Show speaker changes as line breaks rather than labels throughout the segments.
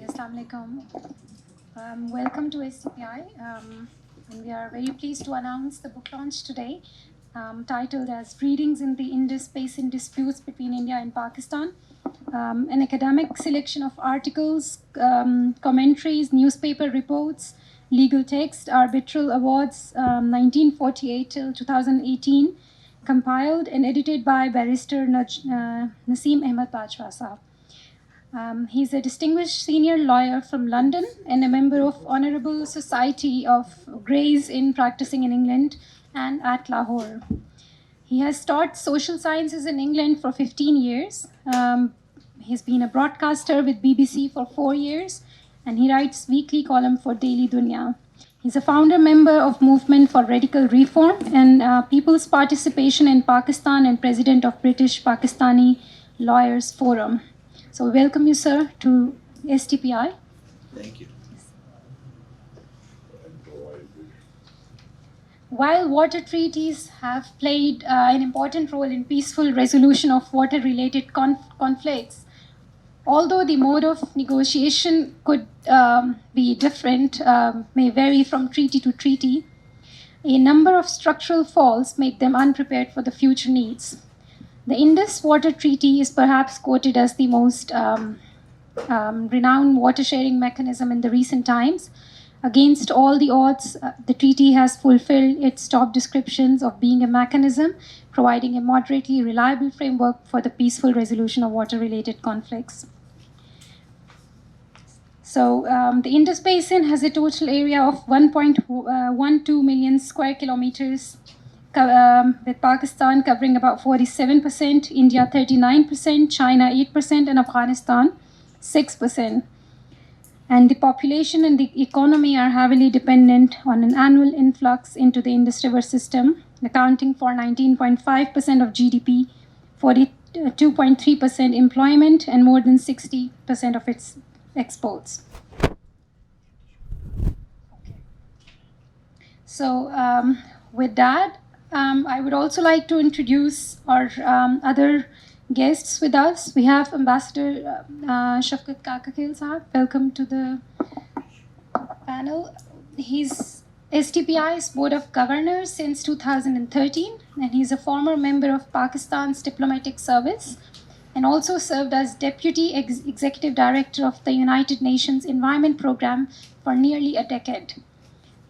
Assalamu alaikum. Welcome to STPI. And we are very pleased to announce the book launch today, titled as Readings in the Indus Basin Disputes Between India and Pakistan. An academic selection of articles, commentaries, newspaper reports, legal text, arbitral awards, 1948 till 2018, compiled and edited by Barrister Nasim Ahmad Bajwa sahab. He's a distinguished senior lawyer from London and a member of Honourable Society of Greys in practicing in England and at Lahore. He has taught social sciences in England for 15 years. He's been a broadcaster with BBC for 4 years, and he writes weekly column for Daily Dunya. He's a founder member of Movement for Radical Reform and People's Participation in Pakistan and president of British Pakistani Lawyers Forum. So we welcome you, sir, to STPI.
Thank you.
While water treaties have played an important role in peaceful resolution of water-related conflicts, although the mode of negotiation could be different, may vary from treaty to treaty, a number of structural faults make them unprepared for the future needs. The Indus Water Treaty is perhaps quoted as the most renowned water-sharing mechanism in the recent times. Against all the odds, the treaty has fulfilled its top descriptions of being a mechanism providing a moderately reliable framework for the peaceful resolution of water-related conflicts. So the Indus Basin has a total area of 1.12 million square kilometers, with Pakistan covering about 47%, India 39%, China 8%, and Afghanistan 6%. And the population and the economy are heavily dependent on an annual influx into the Indus River system, accounting for 19.5% of GDP, 42.3% employment, and more than 60% of its exports. So with that, I would also like to introduce our other guests with us. We have Ambassador Shafkat Kakakil sahab. Welcome to the panel. He's STPI's Board of Governors since 2013, and he's a former member of Pakistan's Diplomatic Service and also served as Deputy Executive Director of the United Nations Environment Programme for nearly a decade.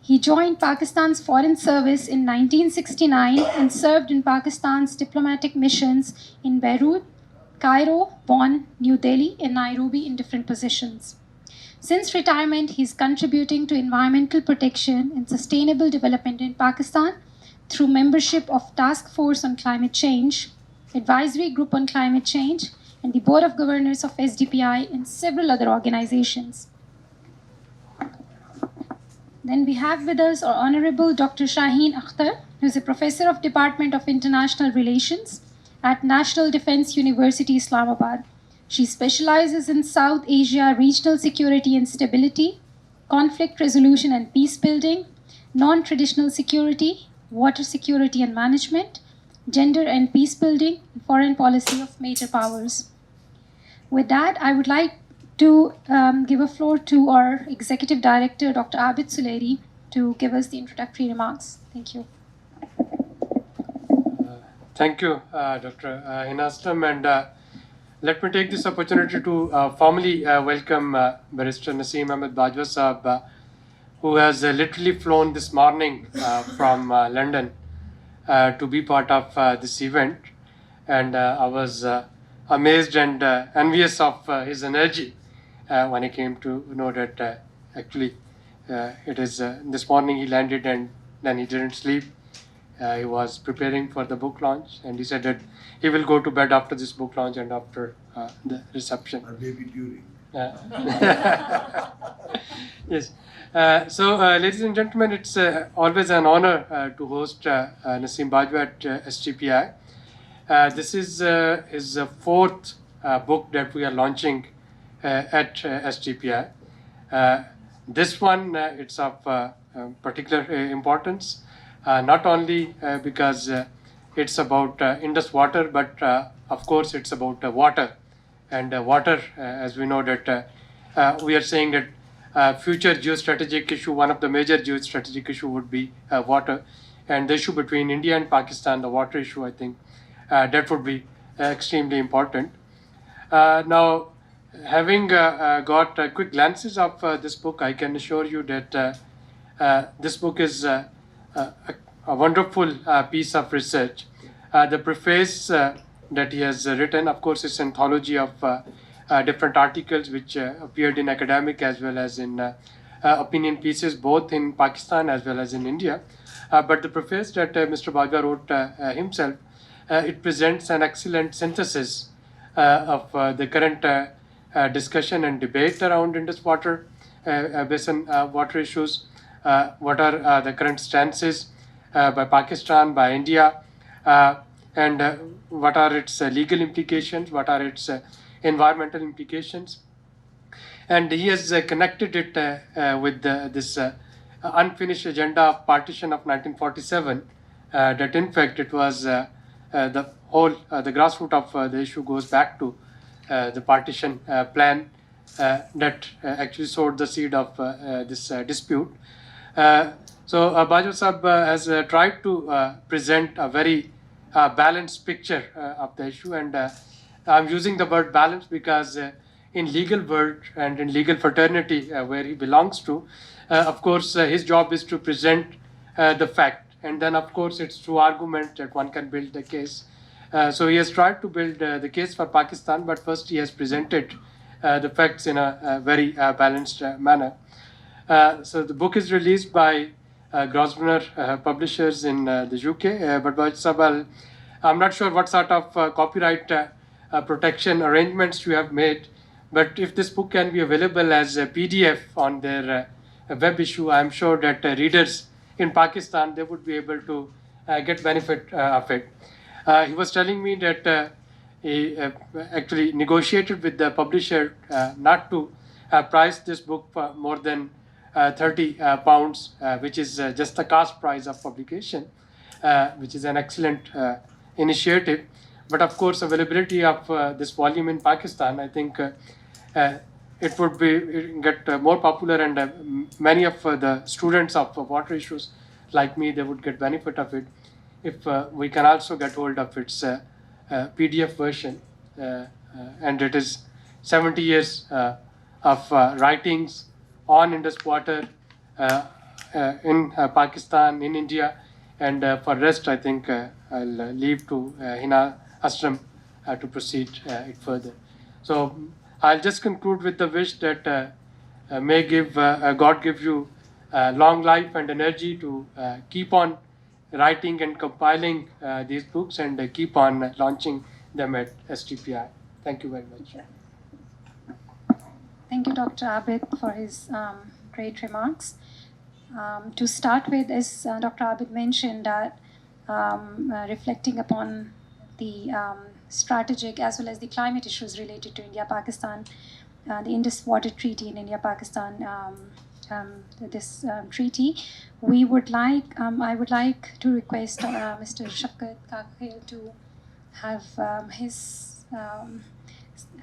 He joined Pakistan's Foreign Service in 1969 and served in Pakistan's diplomatic missions in Beirut, Cairo, Bonn, New Delhi, and Nairobi in different positions. Since retirement, he is contributing to environmental protection and sustainable development in Pakistan through membership of Task Force on Climate Change, Advisory Group on Climate Change, and the Board of Governors of SDPI and several other organizations. Then we have with us our Honorable Dr. Shaheen Akhtar, who is a Professor of Department of International Relations at National Defense University, Islamabad. She specializes in South Asia regional security and stability, conflict resolution and peace building, non-traditional security, water security and management, gender and peace building, and foreign policy of major powers. With that, I would like to give a floor to our Executive Director, Dr. Abid Suleri, to give us the introductory remarks. Thank you.
Thank you, Dr. Hinastam, and let me take this opportunity to formally welcome Barrister Nasim Ahmad Bajwa sahab, who has literally flown this morning from London to be part of this event, and I was amazed and envious of his energy when I came to know that actually it is this morning he landed and then he didn't sleep. He was preparing for the book launch, and he said that he will go to bed after this book launch and after the reception.
Or maybe during.
Yes. So, ladies and gentlemen, it's always an honor to host Nasim Bajwa at STPI. This is his fourth book that we are launching at STPI. This one, it's of particular importance, not only because it's about Indus water, but of course it's about water. And water, as we know that we are saying that future geostrategic issue, one of the major geostrategic issue would be water, and the issue between India and Pakistan, the water issue, I think that would be extremely important. Now, having got quick glances of this book, I can assure you that this book is a wonderful piece of research. The preface that he has written, of course, is an anthology of different articles which appeared in academic as well as in opinion pieces, both in Pakistan as well as in India. But the preface that Mr. Bajwa wrote himself, it presents an excellent synthesis of the current discussion and debate around Indus Water Basin water issues. What are the current stances by Pakistan, by India, and what are its legal implications, what are its environmental implications. And he has connected it with this unfinished agenda of partition of 1947, that in fact it was the whole, the grassroots of the issue goes back to the partition plan that actually sowed the seed of this dispute. So Bajwa Sahab has tried to present a very balanced picture of the issue, and I'm using the word balance because in legal world and in legal fraternity where he belongs to, of course his job is to present the fact, and then of course it's through argument that one can build the case. So he has tried to build the case for Pakistan, but first he has presented the facts in a very balanced manner. So the book is released by Grosvenor Publishers in the UK, but Bajwa Sahab, I'm not sure what sort of copyright protection arrangements you have made, but if this book can be available as a PDF on their web issue, I'm sure that readers in Pakistan, they would be able to get benefit of it. He was telling me that he actually negotiated with the publisher not to price this book for more than 30 pounds, which is just the cost price of publication, which is an excellent initiative. But of course, availability of this volume in Pakistan, I think it would be get more popular, and many of the students of water issues like me, they would get benefit of it if we can also get hold of its PDF version. And it is 70 years of writings on Indus water in Pakistan, in India, and for rest, I think I'll leave to Hina Ashram to proceed it further. So I'll just conclude with the wish that may give God give you long life and energy to keep on writing and compiling these books and keep on launching them at STPI. Thank you very much.
Thank you, Dr. Abid, for his great remarks. To start with, as Dr. Abid mentioned, that reflecting upon the strategic as well as the climate issues related to India-Pakistan, the Indus Water Treaty in India-Pakistan, this treaty, we would like, I would like to request Mr. Shafkat Kakhil to have his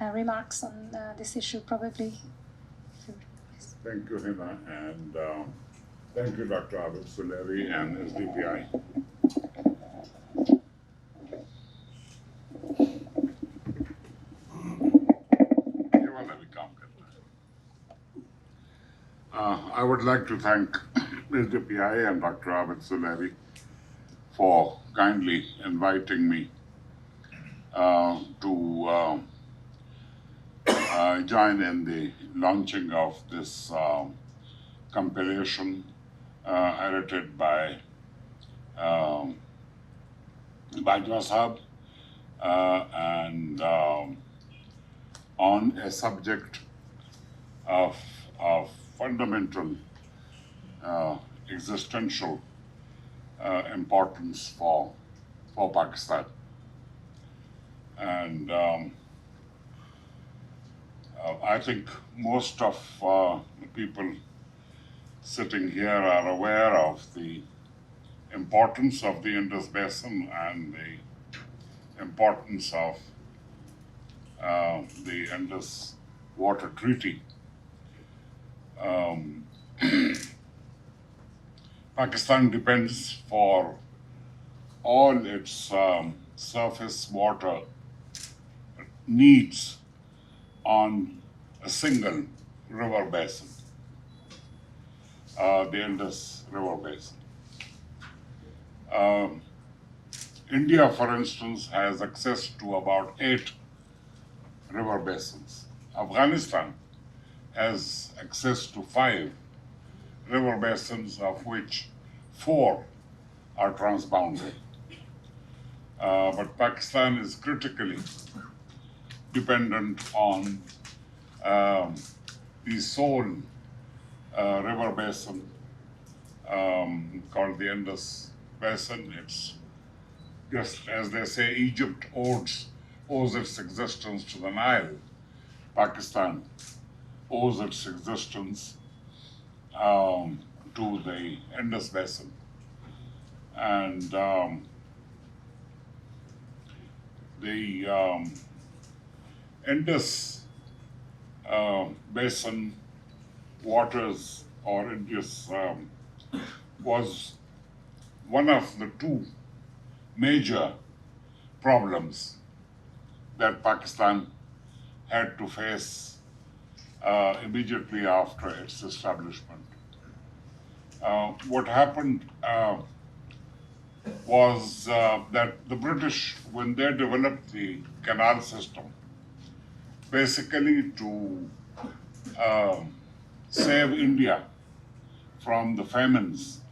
remarks on this issue, probably.
Thank you, Hina, and thank you, Dr. Abid Sulevi and SDPI. I would like to thank SDPI and Dr. Abid Sulevi for kindly inviting me to join in the launching of this compilation edited by Bajwa Sahab and on a subject of fundamental existential importance for Pakistan. And I think most of the people sitting here are aware of the importance of the Indus Basin and the importance of the Indus Water Treaty Um, Pakistan depends for all its surface water needs on a single river basin, the Indus River Basin. Um, India, for instance, has access to about 8 river basins. Afghanistan has access to 5 river basins, of which 4 are transboundary. But Pakistan is critically dependent on the sole river basin called the Indus Basin. It's just as they say, Egypt owes its existence to the Nile. Pakistan owes its existence to the Indus Basin. And the Indus Basin waters, or Indus, was one of the 2 major problems that Pakistan had to face immediately after its establishment. What happened was that the British, when they developed the canal system, basically to save India from the famines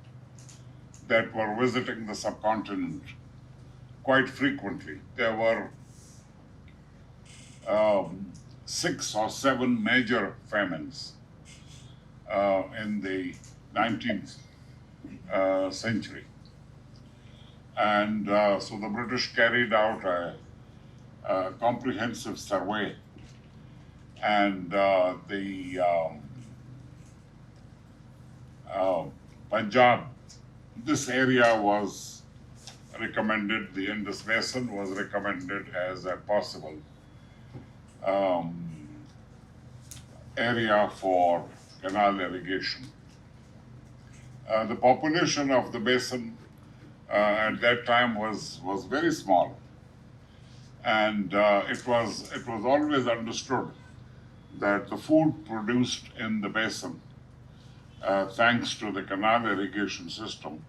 that were visiting the subcontinent quite frequently. There were 6 or 7 major famines in the 19th century. And so the British carried out a comprehensive survey, and the Punjab, this area was recommended, the Indus Basin was recommended as a possible area for canal irrigation. The population of the basin at that time was very small, and it was always understood that the food produced in the basin, thanks to the canal irrigation system,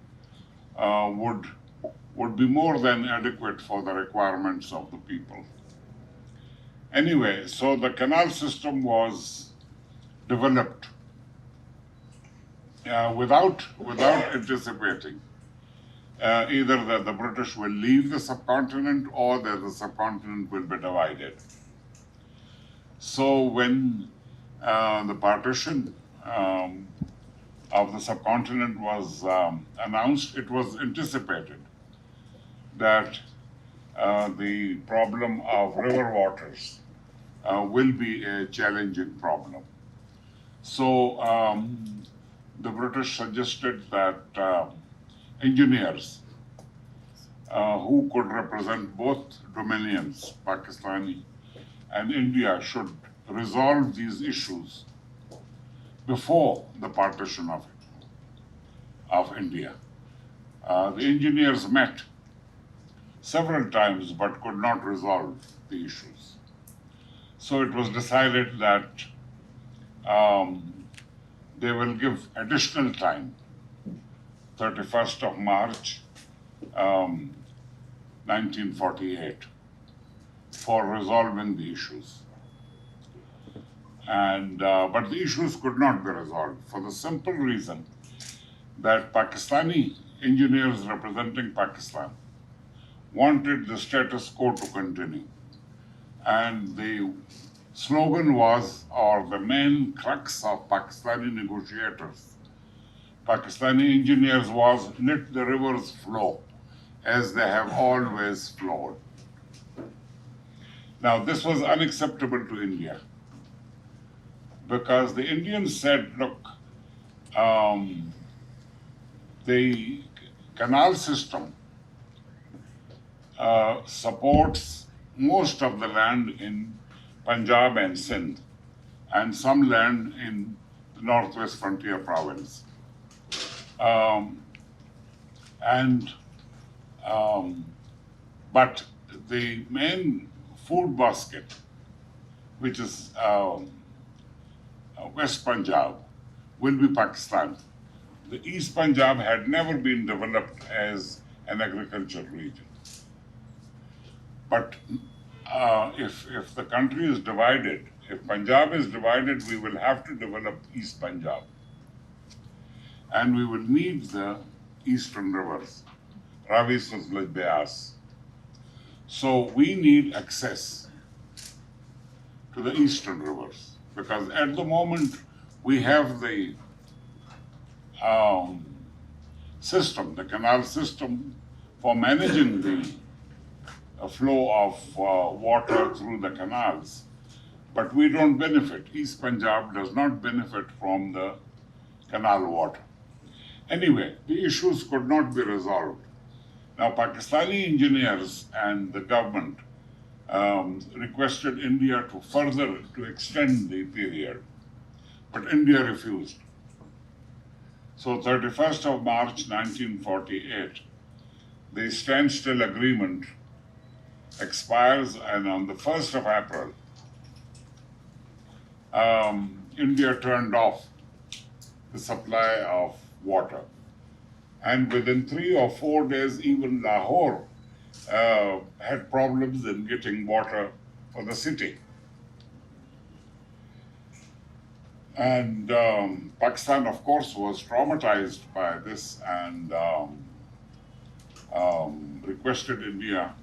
would be more than adequate for the requirements of the people. Anyway, so the canal system was developed without anticipating either that the British will leave the subcontinent or that the subcontinent will be divided. So when the partition of the subcontinent was announced, it was anticipated that the problem of river waters will be a challenging problem. So the British suggested that engineers who could represent both dominions, Pakistani and India, should resolve these issues before the partition of India. The engineers met several times but could not resolve the issues. So it was decided that they will give additional time, 31st of March 1948, for resolving the issues. And but the issues could not be resolved for the simple reason that Pakistani engineers representing Pakistan wanted the status quo to continue. And the slogan was, or the main crux of Pakistani negotiators, Pakistani engineers, was, let the rivers flow as they have always flowed. Now, this was unacceptable to India because the Indians said, look, the canal system supports most of the land in Punjab and Sindh, and some land in the Northwest Frontier Province. Um, and but the main food basket, which is West Punjab, will be Pakistan. The East Punjab had never been developed as an agricultural region. But if the country is divided, if Punjab is divided, we will have to develop East Punjab. And we will need the eastern rivers, Ravi, Suzlej, Beas. So we need access to the eastern rivers because at the moment we have the system, the canal system for managing the flow of water through the canals, but we don't benefit. East Punjab does not benefit from the canal water. Anyway, the issues could not be resolved. Now, Pakistani engineers and the government requested India to extend the period, but India refused. So 31st of March 1948, the standstill agreement expires, and on the 1st of April, India turned off the supply of water. And within 3 or 4 days, even Lahore had problems in getting water for the city. And Pakistan, of course, was traumatized by this and requested India.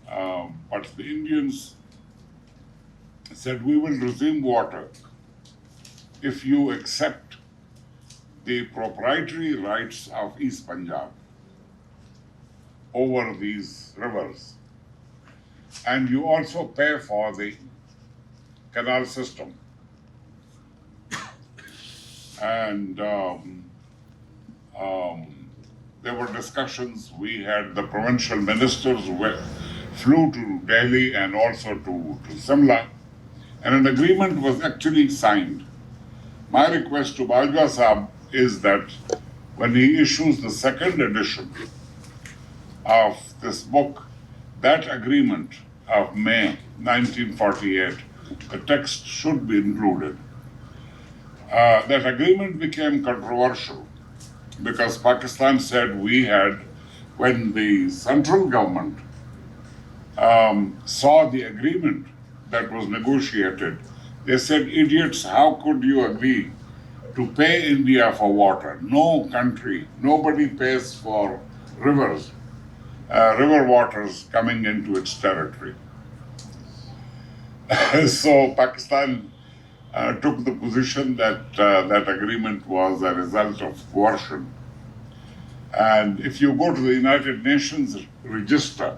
But the Indians said, we will resume water if you accept the proprietary rights of East Punjab over these rivers. And you also pay for the canal system. And there were discussions. We had the provincial ministers who flew to Delhi and also to Simla, and an agreement was actually signed. My request to Bajwa Sahab is that when he issues the second edition of this book, that agreement of May 1948, the text should be included. That agreement became controversial because Pakistan said when the central government saw the agreement that was negotiated, they said, idiots, how could you agree to pay India for water? No country, nobody pays for rivers, river waters coming into its territory. So Pakistan took the position that that agreement was a result of coercion. And if you go to the United Nations register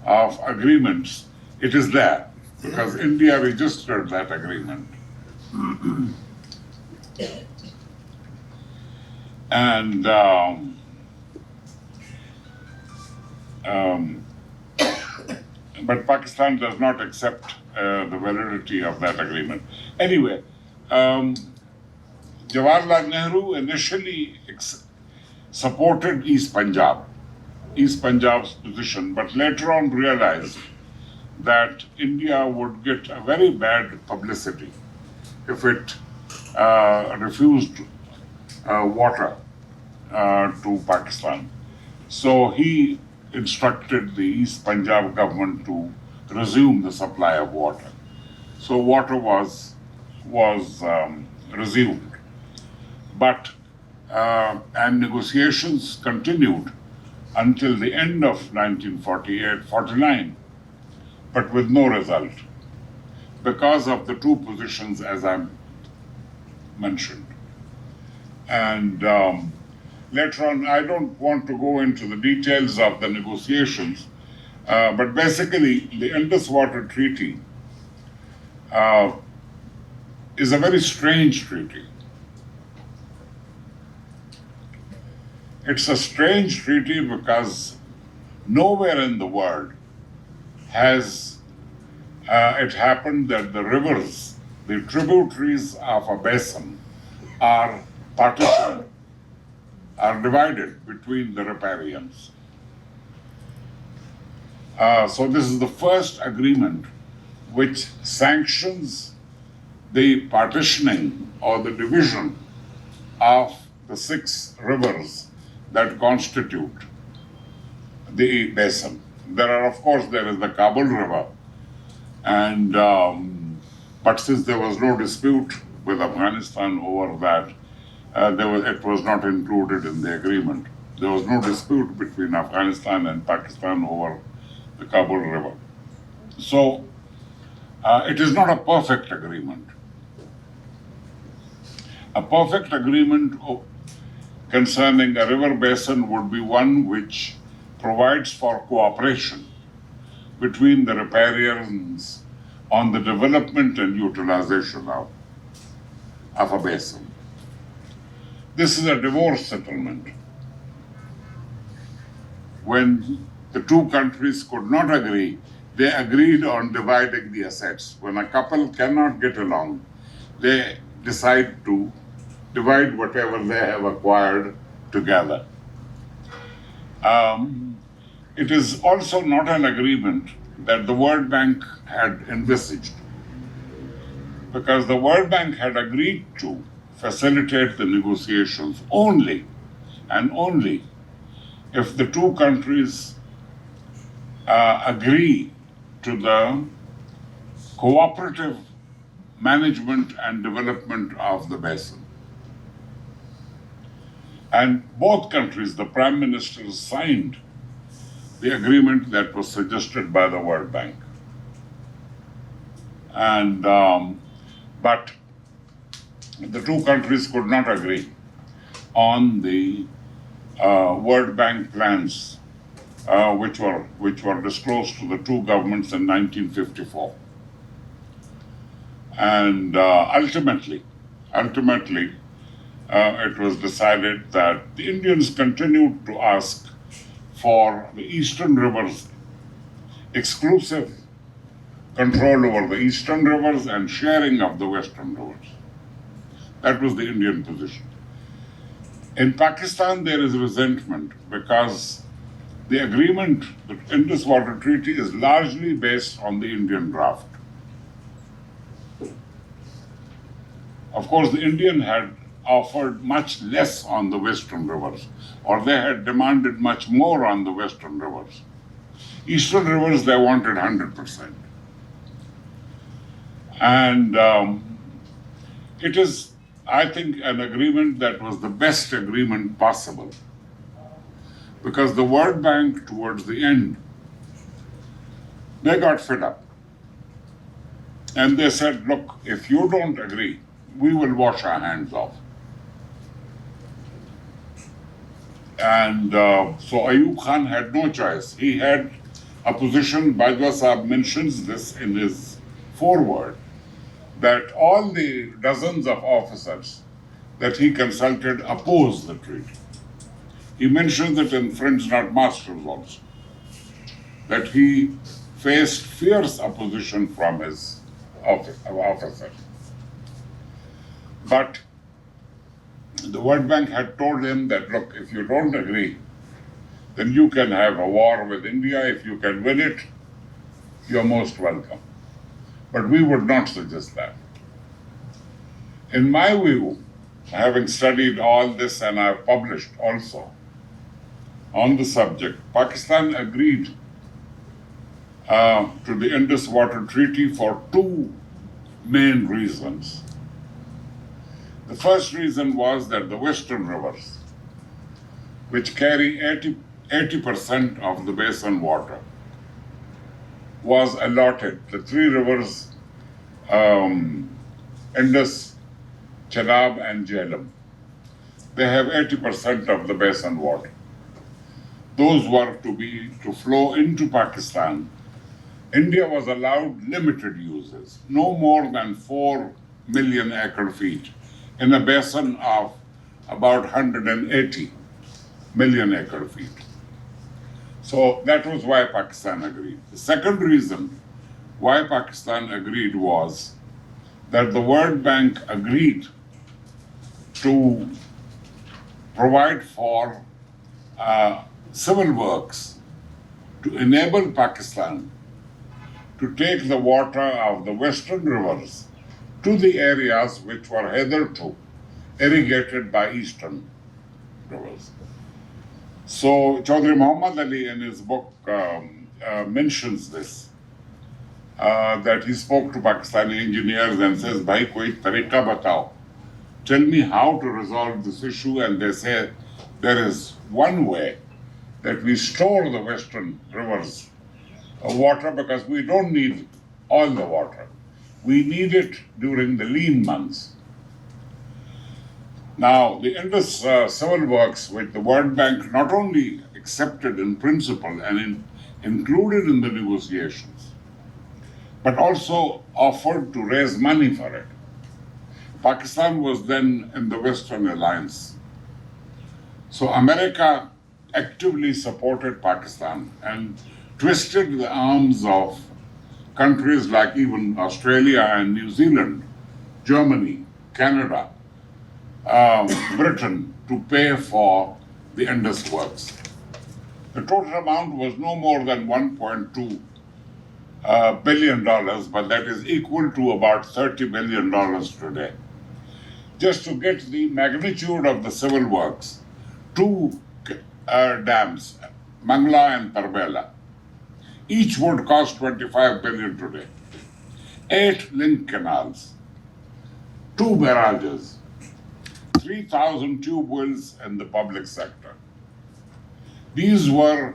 of agreements, it is there because India registered that agreement. And but Pakistan does not accept the validity of that agreement. Anyway, Jawaharlal Nehru initially supported East Punjab's position, but later on realized that India would get a very bad publicity if it refused water to Pakistan. So he instructed the East Punjab government to resume the supply of water. So water was resumed, but and negotiations continued until the end of 1948-49, but with no result because of the two positions as I mentioned. And later on, I don't want to go into the details of the negotiations, but basically the Indus Water Treaty is a very strange treaty. It's a strange treaty because nowhere in the world has it happened that the rivers, the tributaries of a basin, are partitioned, are divided between the riparians. So this is the first agreement which sanctions the partitioning or the division of the 6 rivers that constitute the basin. There is the Kabul River, and but since there was no dispute with Afghanistan over that, it was not included in the agreement. There was no dispute between Afghanistan and Pakistan over the Kabul River. So it is not a perfect agreement. A perfect agreement concerning a river basin would be one which provides for cooperation between the riparians on the development and utilization of a basin. This is a divorce settlement. When the 2 countries could not agree, they agreed on dividing the assets. When a couple cannot get along, they decide to divide whatever they have acquired together. It is also not an agreement that the World Bank had envisaged, because the World Bank had agreed to facilitate the negotiations only and only if the 2 countries agree to the cooperative management and development of the basin. And both countries, the prime ministers, signed the agreement that was suggested by the World Bank. And but the 2 countries could not agree on the World Bank plans, which were disclosed to the 2 governments in 1954. And ultimately, it was decided that the Indians continued to ask for the eastern rivers, exclusive control over the eastern rivers and sharing of the western rivers. That was the Indian position. In Pakistan, there is resentment because the agreement, the Indus Water Treaty, is largely based on the Indian draft. Of course, the Indian had offered much less on the western rivers, or they had demanded much more on the western rivers. Eastern rivers, they wanted 100%. And it is, I think, an agreement that was the best agreement possible, because the World Bank, towards the end, they got fed up. And they said, look, if you don't agree, we will wash our hands off. And so Ayub Khan had no choice. He had a position, Bajwa Sahab mentions this in his foreword, that all the dozens of officers that he consulted opposed the treaty. He mentions it in Friends Not Masters also, that he faced fierce opposition from his officers. But the World Bank had told him that, look, if you don't agree, then you can have a war with India. If you can win it, you're most welcome. But we would not suggest that. In my view, having studied all this, and I've published also on the subject, Pakistan agreed to the Indus Water Treaty for 2 main reasons. The first reason was that the western rivers, which carry 80% of the basin water, was allotted. The 3 rivers, Indus, Chenab, and Jhelum, they have 80% of the basin water. Those were to flow into Pakistan. India was allowed limited uses, no more than 4 million acre feet, in a basin of about 180 million acre feet. So that was why Pakistan agreed. The second reason why Pakistan agreed was that the World Bank agreed to provide for civil works to enable Pakistan to take the water of the western rivers to the areas which were hitherto irrigated by eastern rivers. So Chaudhry Muhammad Ali in his book mentions this, that he spoke to Pakistani engineers and says, "Bhai, koi tarika batao. Tell me how to resolve this issue." And they say, there is one way, that we store the western rivers water because we don't need all the water. We need it during the lean months. Now, the Indus civil works, which the World Bank not only accepted in principle and included in the negotiations, but also offered to raise money for it. Pakistan was then in the Western Alliance. So America actively supported Pakistan and twisted the arms of countries like even Australia and New Zealand, Germany, Canada, Britain to pay for the Indus works. The total amount was no more than $1.2 billion, but that is equal to about $30 billion today. Just to get the magnitude of the civil works, two dams, Mangla and Tarbela, each would cost $25 billion today. 8 link canals, 2 barrages, 3,000 tube wells in the public sector. These were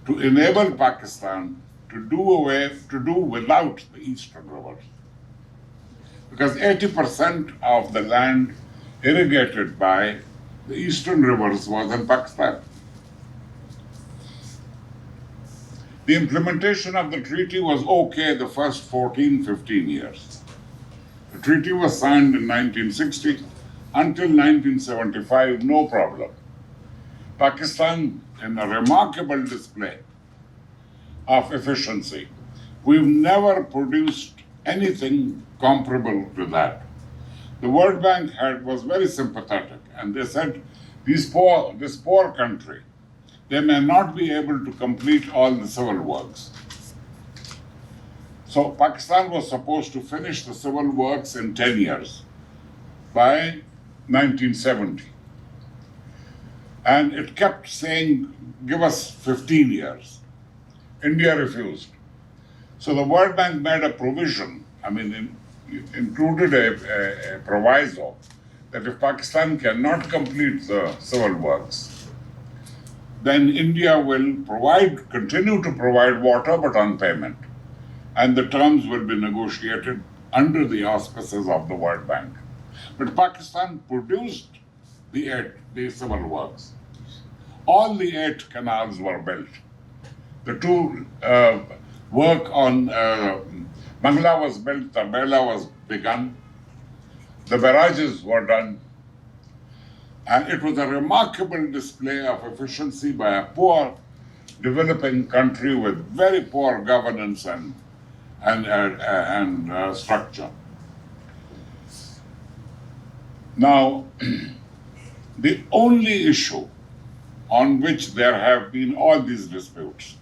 to enable Pakistan to do without the eastern rivers. Because 80% of the land irrigated by the eastern rivers was in Pakistan. The implementation of the treaty was okay the first 14, 15 years. The treaty was signed in 1960. Until 1975, no problem. Pakistan, in a remarkable display of efficiency, we've never produced anything comparable to that. The World Bank was very sympathetic, and they said, this poor country, they may not be able to complete all the civil works. So Pakistan was supposed to finish the civil works in 10 years by 1970. And it kept saying, give us 15 years. India refused. So the World Bank made a provision, included a proviso that if Pakistan cannot complete the civil works, then India will continue to provide water but on payment. And the terms will be negotiated under the auspices of the World Bank. But Pakistan produced the civil works. All the 8 canals were built. The 2 work on Mangla was built, Tarbela was begun, the barrages were done, and it was a remarkable display of efficiency by a poor developing country with very poor governance and structure. Now, the only issue on which there have been all these disputes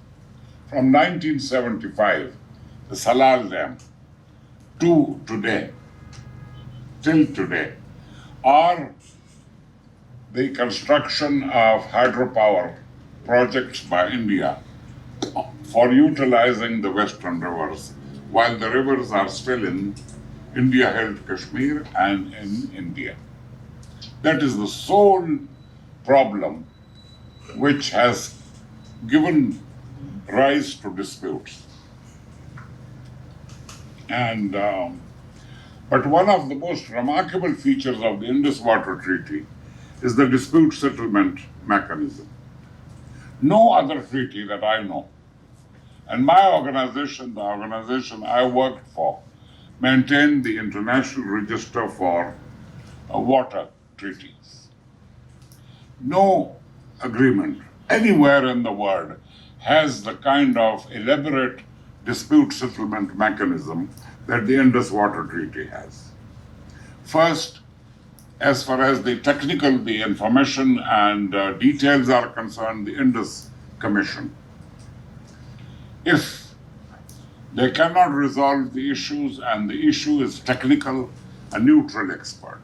from 1975, the Salal Dam, to today, till today, are the construction of hydropower projects by India for utilizing the western rivers, while the rivers are still in India-held Kashmir and in India. That is the sole problem which has given rise to disputes. But one of the most remarkable features of the Indus Water Treaty is the dispute settlement mechanism. No other treaty that I know, and my organization, the organization I worked for, maintained the International Register for Water Treaties. No agreement anywhere in the world has the kind of elaborate dispute settlement mechanism that the Indus Water Treaty has. First, as far as the technical, the information and details are concerned, the Indus Commission. If they cannot resolve the issues and the issue is technical, a neutral expert.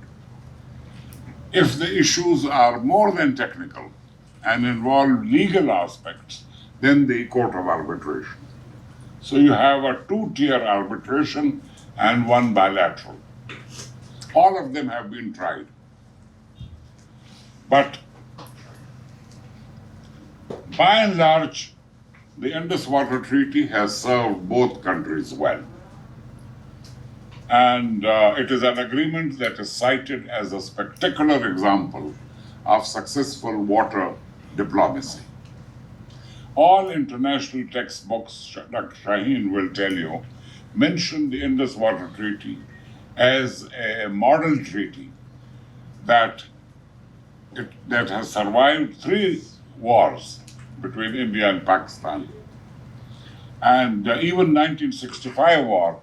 If the issues are more than technical and involve legal aspects, then the Court of Arbitration. So you have a two-tier arbitration and one bilateral. All of them have been tried. But by and large, the Indus Water Treaty has served both countries well. And it is an agreement that is cited as a spectacular example of successful water diplomacy. All international textbooks, Dr. Shaheen will tell you, mention the Indus Water Treaty as a model treaty that has survived 3 wars between India and Pakistan. And even 1965 war,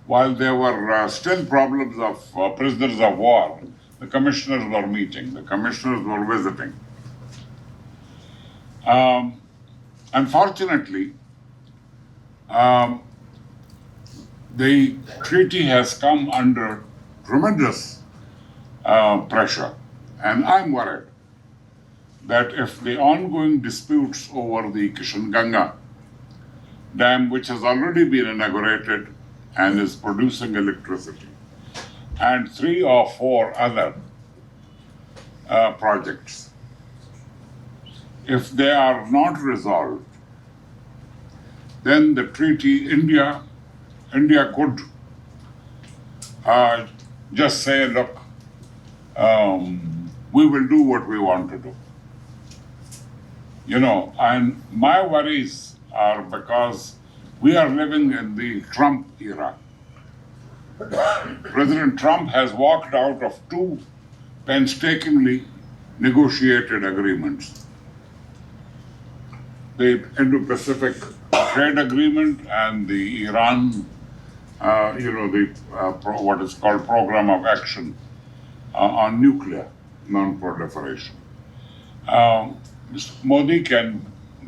while there were still problems of prisoners of war, the commissioners were meeting, the commissioners were visiting. Unfortunately, the treaty has come under tremendous pressure, and I'm worried that if the ongoing disputes over the Kishanganga Dam, which has already been inaugurated and is producing electricity, and 3 or 4 other projects, if they are not resolved, then the treaty, India could just say, look, we will do what we want to do. And my worries are because we are living in the Trump era. President Trump has walked out of 2 painstakingly negotiated agreements. The Indo-Pacific Trade Agreement and the Iran, what is called Program of Action on Nuclear Non-Proliferation. Mr. Modi can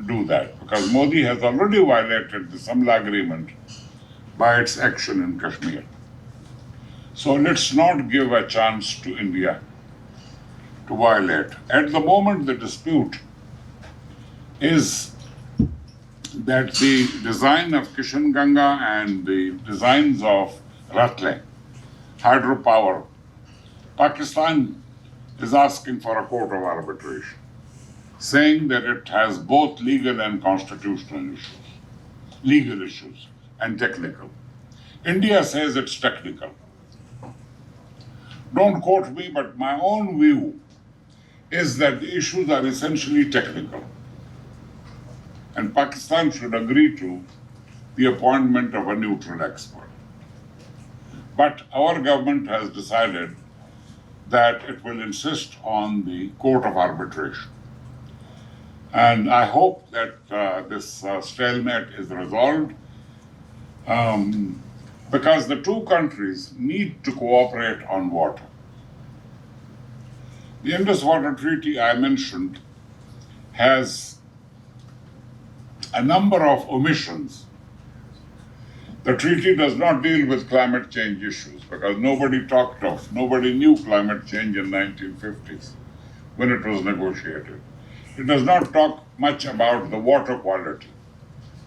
do that because Modi has already violated the Samla Agreement by its action in Kashmir. So let's not give a chance to India to violate. At the moment, the dispute is that the design of Kishanganga and the designs of Ratle, hydropower, Pakistan is asking for a court of arbitration, saying that it has both legal and constitutional issues, legal issues and technical. India says it's technical. Don't quote me, but my own view is that the issues are essentially technical. And Pakistan should agree to the appointment of a neutral expert. But our government has decided that it will insist on the court of arbitration. And I hope that this stalemate is resolved because the 2 countries need to cooperate on water. The Indus Water Treaty I mentioned has a number of omissions. The treaty does not deal with climate change issues because nobody knew climate change in 1950s when it was negotiated. It does not talk much about the water quality,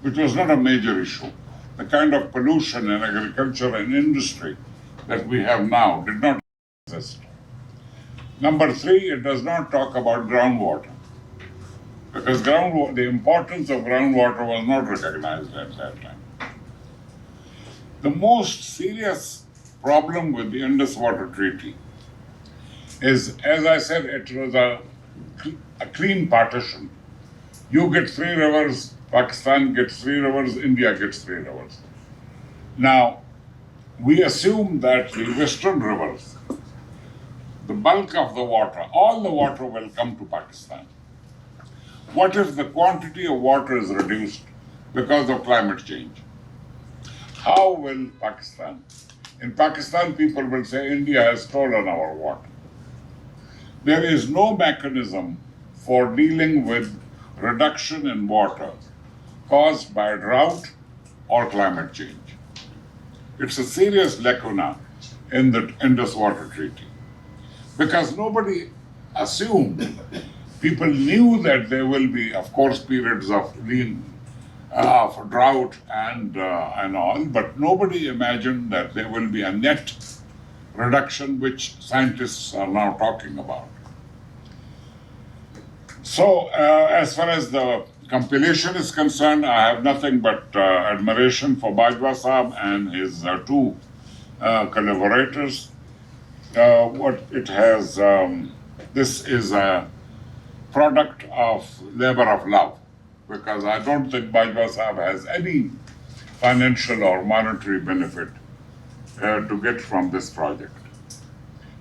which was not a major issue. The kind of pollution in agriculture and industry that we have now did not exist. Number 3, it does not talk about groundwater, because the importance of groundwater was not recognized at that time. The most serious problem with the Indus Water Treaty is, as I said, it was a clean partition. You get 3 rivers, Pakistan gets 3 rivers, India gets 3 rivers. Now, we assume that the western rivers, the bulk of the water, all the water will come to Pakistan. What if the quantity of water is reduced because of climate change? How will Pakistan? In Pakistan, people will say India has stolen our water. there is no mechanism for dealing with reduction in water caused by drought or climate change. It's a serious lacuna in the Indus Water Treaty because nobody assumed. People knew that there will be, of course, periods of drought and all, but nobody imagined that there will be a net reduction, which scientists are now talking about. So, as far as the compilation is concerned, I have nothing but admiration for Bajwa Saab and his two collaborators. What it has, this is a product of labor of love, because I don't think Bajwa Saab has any financial or monetary benefit to get from this project.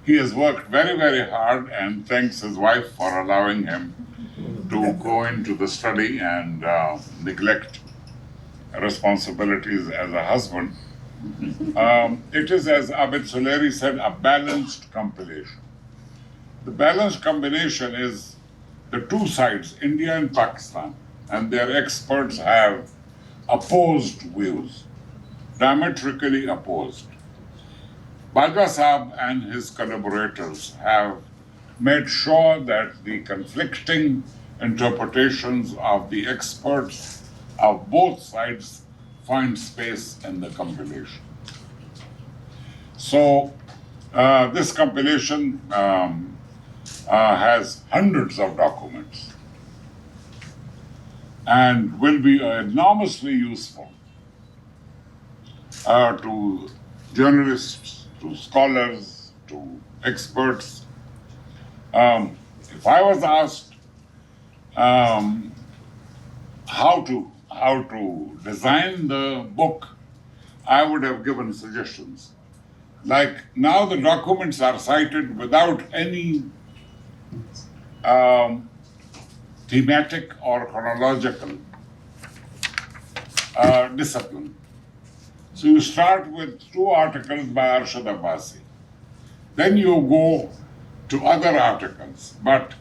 He has worked very, very hard and thanks his wife for allowing him to go into the study and neglect responsibilities as a husband. It is, as Abid Suleri said, a balanced compilation. The balanced combination is the two sides, India and Pakistan, and their experts have opposed views, diametrically opposed. Bajwa Saab and his collaborators have made sure that the conflicting interpretations of the experts of both sides find space in the compilation. So this compilation has hundreds of documents and will be enormously useful to journalists, to scholars, to experts. If I was asked how to design the book, I would have given suggestions. Like now the documents are cited without any thematic or chronological discipline. So you start with two articles by Arshad Abbasi. Then you go to other articles, but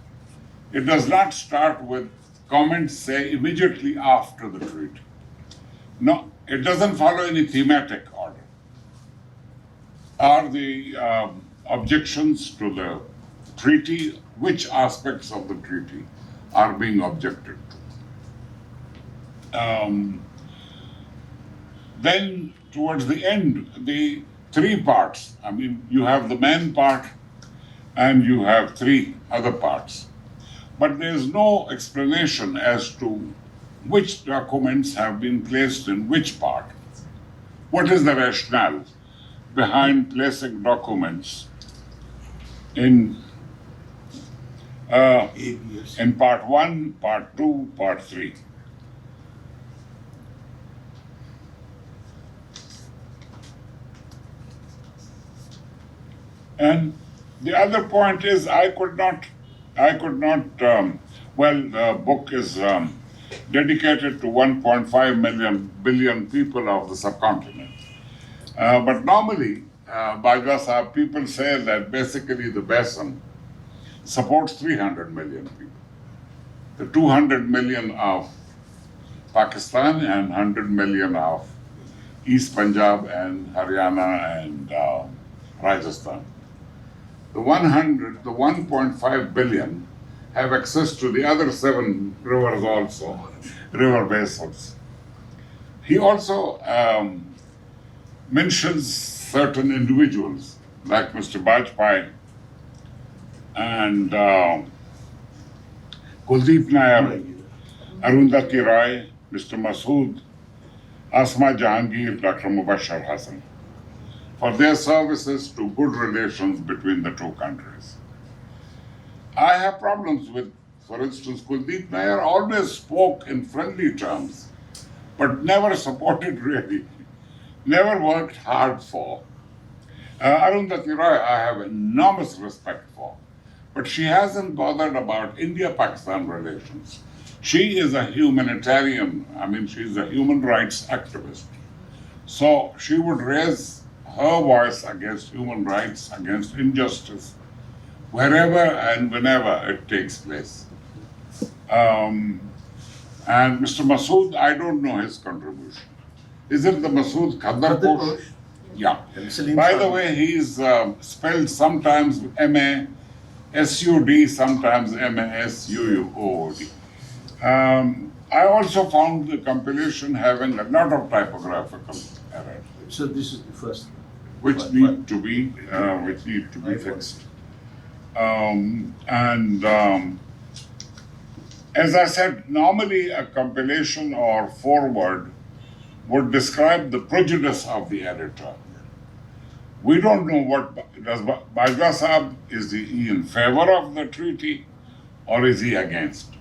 it does not start with comments, say, immediately after the treaty. No, it doesn't follow any thematic order. Are the objections to the treaty, which aspects of the treaty are being objected to? Then towards the end, the three parts, I mean, you have the main part and you have three other parts. But there is no explanation as to which documents have been placed in which part. What is the rationale behind placing documents in part 1, part 2, part 3? And the other point is I could not, the book is dedicated to 1.5 billion people of the subcontinent. But normally, Bajwa Sahab, people say that basically the basin supports 300 million people. The 200 million of Pakistan and 100 million of East Punjab and Haryana and Rajasthan. The 1.5 billion have access to the other 7 rivers also, river basins. He also mentions certain individuals like Mr. Bajpai and Kuldeep Nair, Arundhati Roy, Mr. Masood, Asma Jahangir, Dr. Mubashir Hassan, for their services to good relations between the two countries. I have problems with, for instance, Kuldeep Nair always spoke in friendly terms, but never supported really, never worked hard for. Arundhati Roy, I have enormous respect for, but she hasn't bothered about India-Pakistan relations. She is a humanitarian, I mean, she's a human rights activist. So she would raise her voice against human rights, against injustice, wherever and whenever it takes place. And Mr. Masood, I don't know his contribution. Is it the Masood Khaddar Kosh? Yeah. By the way, he's spelled sometimes M-A-S-U-D, sometimes M-A-S-U-U-O-D. I also found the compilation having a lot of typographical errors.
So this is the first.
Which need to be fixed. As I said, normally a compilation or foreword would describe the prejudice of the editor. We don't know what does Bajwa Sahab, is he in favor of the treaty or is he against?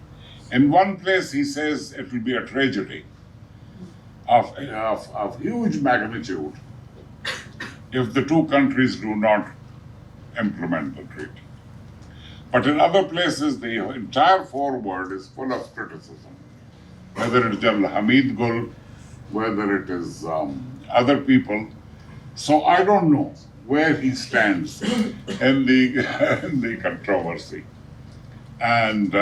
In one place he says it will be a tragedy of huge magnitude if the two countries do not implement the treaty. But in other places, the entire foreword is full of criticism, whether it's General Hamid Gul, whether it is other people. So I don't know where he stands in the controversy. And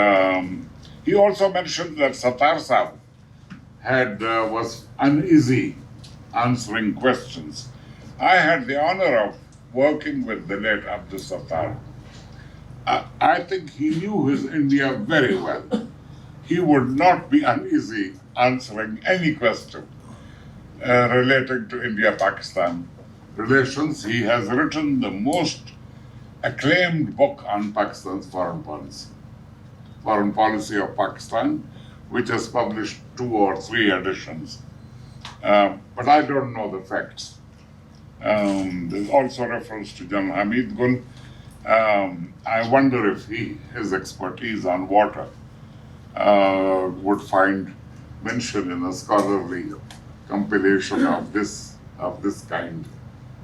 he also mentioned that Sattar Sahib was uneasy answering questions. I had the honor of working with the late Abdul Sattar. I think he knew his India very well. He would not be uneasy answering any question relating to India-Pakistan relations. He has written the most acclaimed book on Pakistan's foreign policy of Pakistan, which has published 2 or 3 editions. But I don't know the facts. There's also reference to General Hamid Gul. I wonder if his expertise on water would find mention in a scholarly compilation of this kind.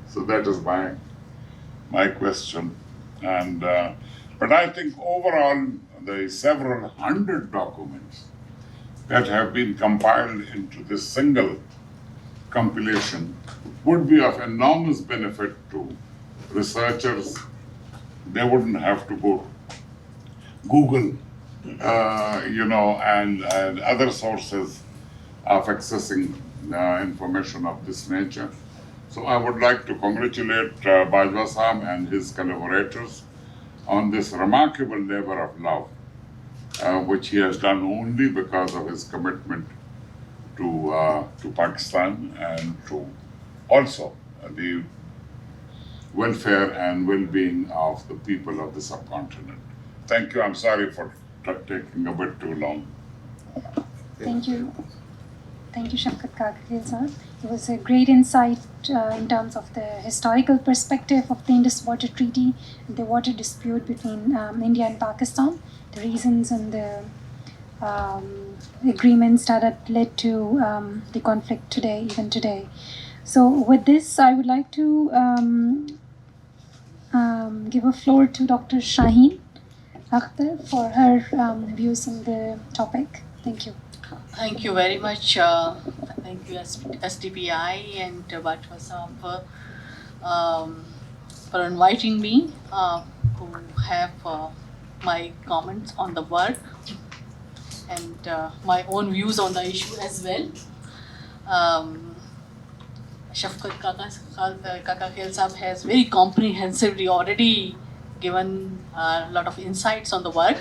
So that is my question. And but I think overall the several hundred documents that have been compiled into this single compilation would be of enormous benefit to researchers. They wouldn't have to go Google, and other sources of accessing information of this nature. So I would like to congratulate Bajwa Sahab and his collaborators on this remarkable labor of love, which he has done only because of his commitment to Pakistan and to also the welfare and well-being of the people of the subcontinent. Thank you. I'm sorry for taking a bit too long.
Thank you. Thank you, Shavkat Kakakil sir. It was a great insight in terms of the historical perspective of the Indus Water Treaty, the water dispute between India and Pakistan, the reasons and the agreements that had led to the conflict today, even today. So with this, I would like to give a floor to Dr. Shaheen Akhtar for her views on the topic. Thank you.
Thank you very much. Thank you, SDPI and Bajwa Sahab for inviting me to have my comments on the work and my own views on the issue as well. Shavkat Kakakil Sahab has very comprehensively already given a lot of insights on the work.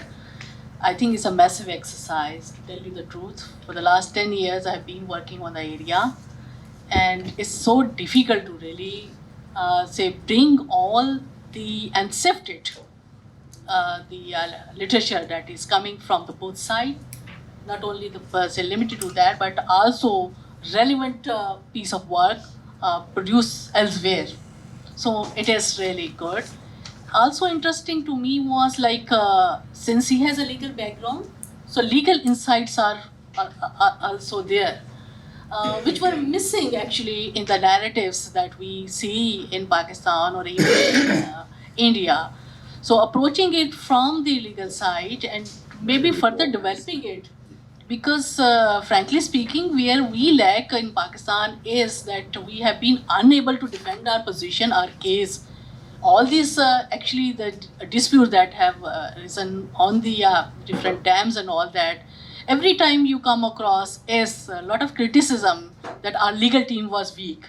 I think it's a massive exercise, to tell you the truth. For the last 10 years, I've been working on the area, and it's so difficult to really bring all and sift it, the literature that is coming from the both sides, not only limited to that, but also relevant piece of work produced elsewhere. So it is really good. Also interesting to me was since he has a legal background, so legal insights are also there, which were missing actually in the narratives that we see in Pakistan or even in India. So approaching it from the legal side and maybe further developing it, because frankly speaking, where we lack in Pakistan is that we have been unable to defend our position, our case, All these actually the disputes that have risen on the different dams and all that, every time you come across is a lot of criticism that our legal team was weak.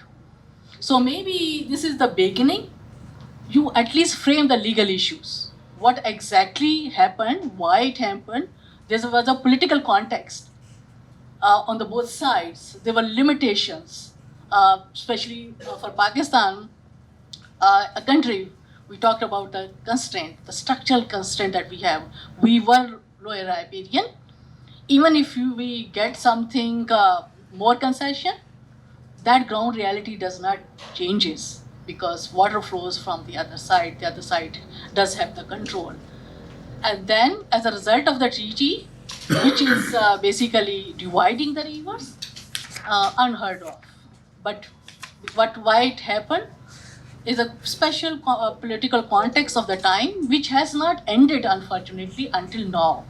So maybe this is the beginning. You at least frame the legal issues. What exactly happened, why it happened. There was a political context on the both sides. There were limitations, especially for Pakistan, a country. We talked about the constraint, the structural constraint that we have. We were lower riparian. Even if we get something more concession, that ground reality does not changes because water flows from the other side. The other side does have the control. And then as a result of the treaty, which is basically dividing the rivers, unheard of. But why it happened is a special political context of the time, which has not ended, unfortunately, until now.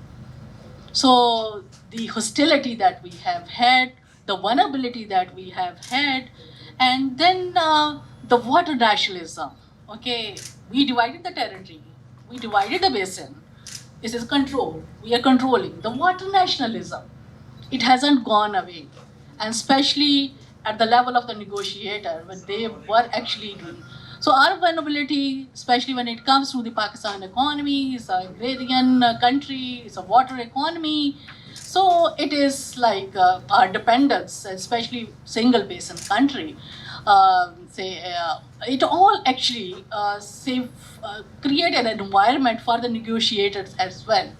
So the hostility that we have had, the vulnerability that we have had, and then the water nationalism. Okay, we divided the territory, we divided the basin. This is control. We are controlling the water nationalism. It hasn't gone away, and especially at the level of the negotiator, when they were actually doing. So our vulnerability, especially when it comes to the Pakistan economy, is an agrarian country, it's a water economy. So it is like our dependence, especially single basin country. It all actually created an environment for the negotiators as well.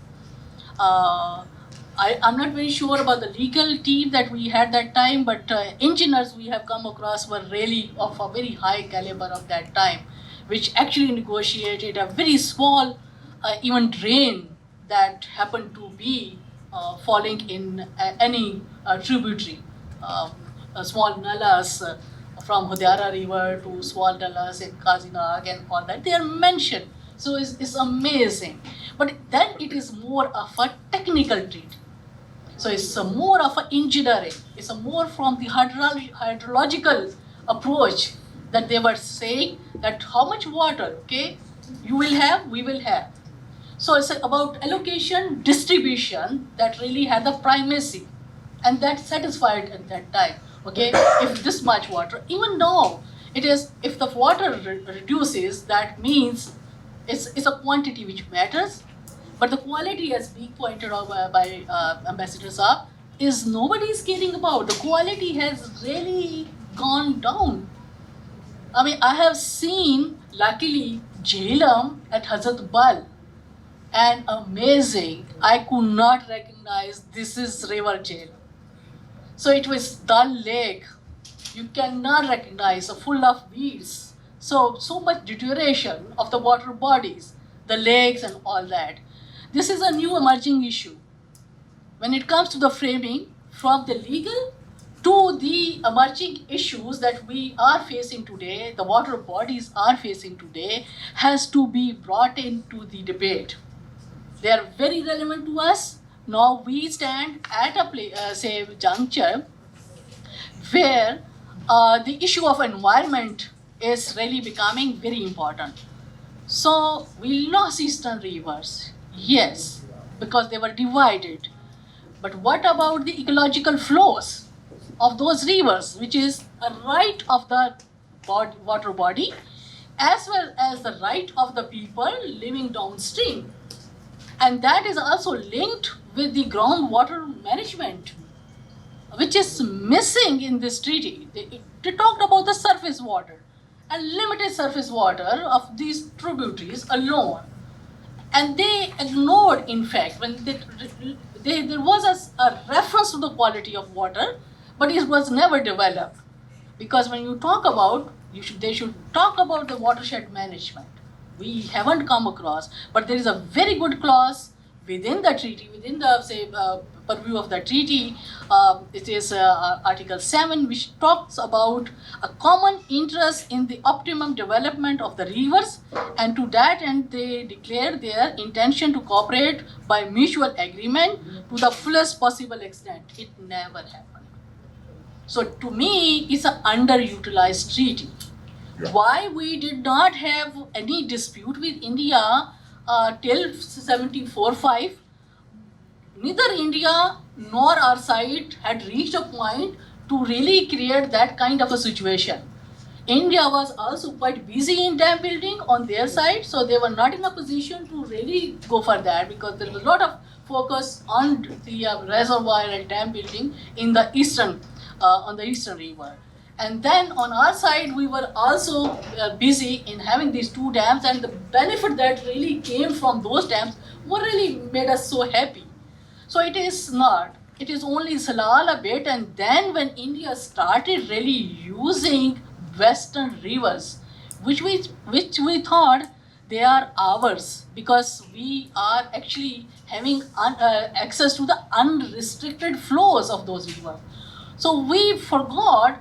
I'm not very sure about the legal team that we had that time, but engineers we have come across were really of a very high caliber of that time, which actually negotiated a very small, even drain that happened to be falling in any tributary. Small nullas from Hodyara River to small nullas in Kazinag and all that, they are mentioned. So it's amazing. But then it is more of a technical treat. So it's a more of an engineering. It's a more from the hydrological approach that they were saying that how much water, okay, you will have, we will have. So it's about allocation, distribution that really had the primacy, and that satisfied at that time. Okay, if this much water, even now it is, if the water reduces, that means it's a quantity which matters. But the quality, as being pointed out by Ambassador Saab, is nobody is caring about. The quality has really gone down. I mean, I have seen, luckily, Jhelum at Hazrat Bal, and amazing. I could not recognize this is River Jhelum. So it was Dal Lake. You cannot recognize, full of weeds. So much deterioration of the water bodies, the lakes and all that. This is a new emerging issue. When it comes to the framing, from the legal to the emerging issues that we are facing today, the water bodies are facing today, has to be brought into the debate. They are very relevant to us. Now we stand at a juncture where the issue of environment is really becoming very important. So we lost eastern rivers, yes, because they were divided. But what about the ecological flows of those rivers, which is a right of the water body, as well as the right of the people living downstream? And that is also linked with the groundwater management, which is missing in this treaty. They talked about the surface water and limited surface water of these tributaries alone. And they ignored, in fact, when there was a reference to the quality of water, but it was never developed. Because when you talk about, they should talk about the watershed management. We haven't come across, but there is a very good clause within the treaty, within the purview of the treaty. It is Article 7, which talks about a common interest in the optimum development of the rivers, and to that end they declare their intention to cooperate by mutual agreement to the fullest possible extent. It never happened. So to me, it's an underutilized treaty. why we did not have any dispute with India till 74-5. Neither India nor our side had reached a point to really create that kind of a situation. India was also quite busy in dam building on their side, so they were not in a position to really go for that because there was a lot of focus on the reservoir and dam building in the eastern, on the eastern river. And then on our side, we were also busy in having these two dams, and the benefit that really came from those dams were really made us so happy. So it is not. It is only Salal a bit, and then when India started really using western rivers, which we thought they are ours because we are actually having access to the unrestricted flows of those rivers. So we forgot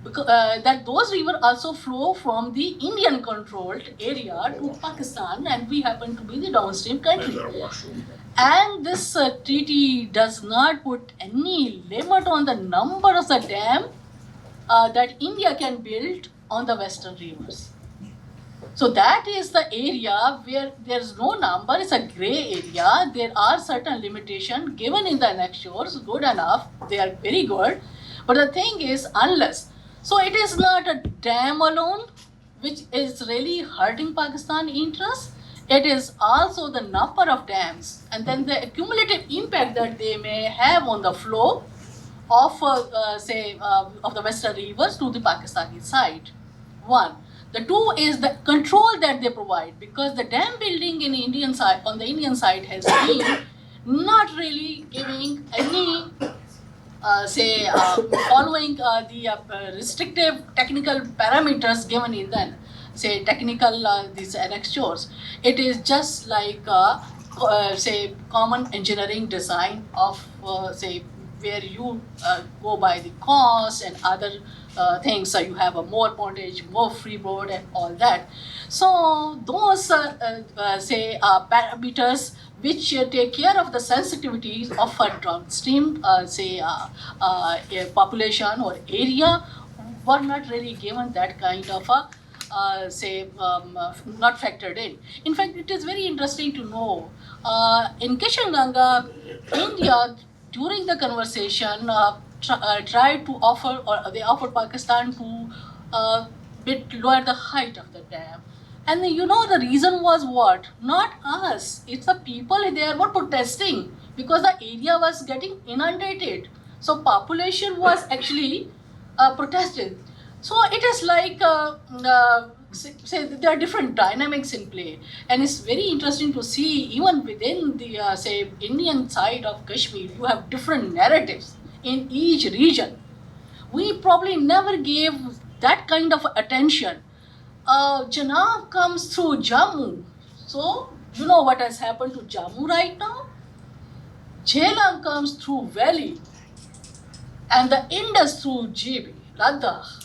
that those rivers also flow from the Indian controlled area to Pakistan, and we happen to be the downstream country. And this treaty does not put any limit on the number of the dam that India can build on the western rivers. So that is the area where there is no number, it's a grey area. There are certain limitations given in the annexures, good enough, they are very good. But the thing is, unless, so it is not a dam alone which is really hurting Pakistan interests. It is also the number of dams and then the accumulative impact that they may have on the flow of, of the western rivers to the Pakistani side. One. The two is the control that they provide, because the dam building in Indian side, on the Indian side has been not really giving any, following the restrictive technical parameters given in the technical these annexures. It is just like common engineering design of where you go by the cost and other things. So you have a more pondage, more freeboard, and all that. So those parameters which take care of the sensitivities of a downstream population or area were not really given that kind of a not factored in. In fact, it is very interesting to know in Kishanganga, India during the conversation tried to offer, or they offered Pakistan to bit lower the height of the dam. And you know the reason was what? Not us. It's the people there were protesting because the area was getting inundated. So population was actually protested. So it is like there are different dynamics in play, and it's very interesting to see even within the Indian side of Kashmir, you have different narratives in each region. We probably never gave that kind of attention. Janab comes through Jammu, so you know what has happened to Jammu right now. Jhelum comes through Valley, and the Indus through GB, Ladakh.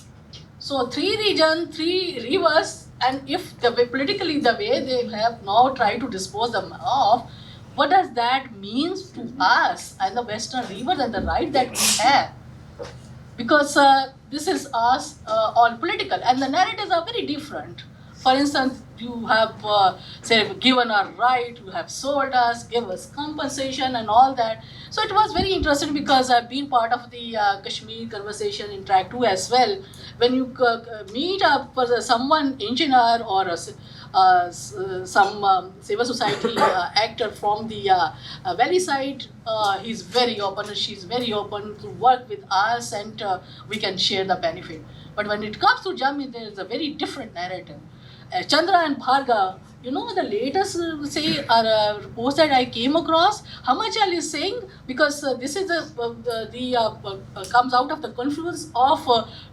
So 3 regions, 3 rivers, and if the way, politically the way they have now tried to dispose them off, what does that mean to us and the western rivers and the right that we have? Because this is us all political, and the narratives are very different. For instance, you have given our right, you have sold us, give us compensation and all that. So it was very interesting because I've been part of the Kashmir conversation in track 2 as well. When you meet up someone, engineer or some civil society actor from the valley side, he's very open, she's very open to work with us, and we can share the benefit. But when it comes to Jammu, there is a very different narrative. Chandra and Bharga, you know, the latest reports that I came across, Hamachal is saying, because this is comes out of the confluence of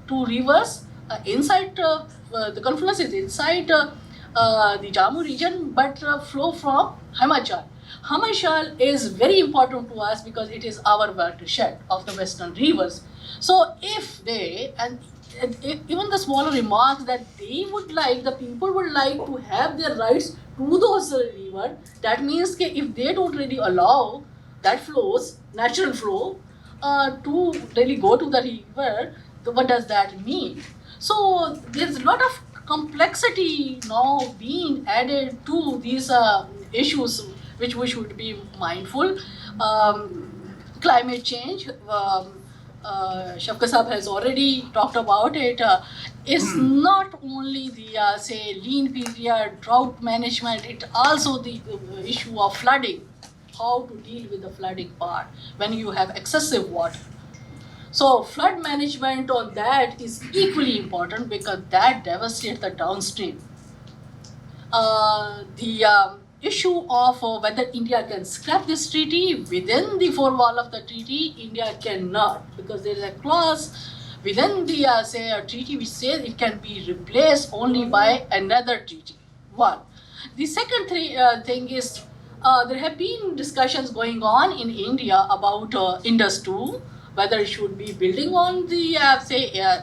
2 rivers inside, the confluence is inside the Jammu region, but flow from Himachal. Himachal is very important to us because it is our watershed of the western rivers. So if they, and even the smaller remarks that they would like, the people would like to have their rights to those rivers, that means that if they don't really allow that flows, natural flow, to really go to the river, what does that mean? So there's a lot of complexity now being added to these issues, which we should be mindful. Climate change, Shafqa Saab has already talked about it. It's not only the say lean period, drought management. It also the issue of flooding, how to deal with the flooding part when you have excessive water. So flood management on that is equally important because that devastates the downstream. The issue of whether India can scrap this treaty within the four wall of the treaty, India cannot, because there is a clause within the say a treaty which says it can be replaced only by another treaty. One. The second thing is there have been discussions going on in India about Indus 2, whether it should be building on the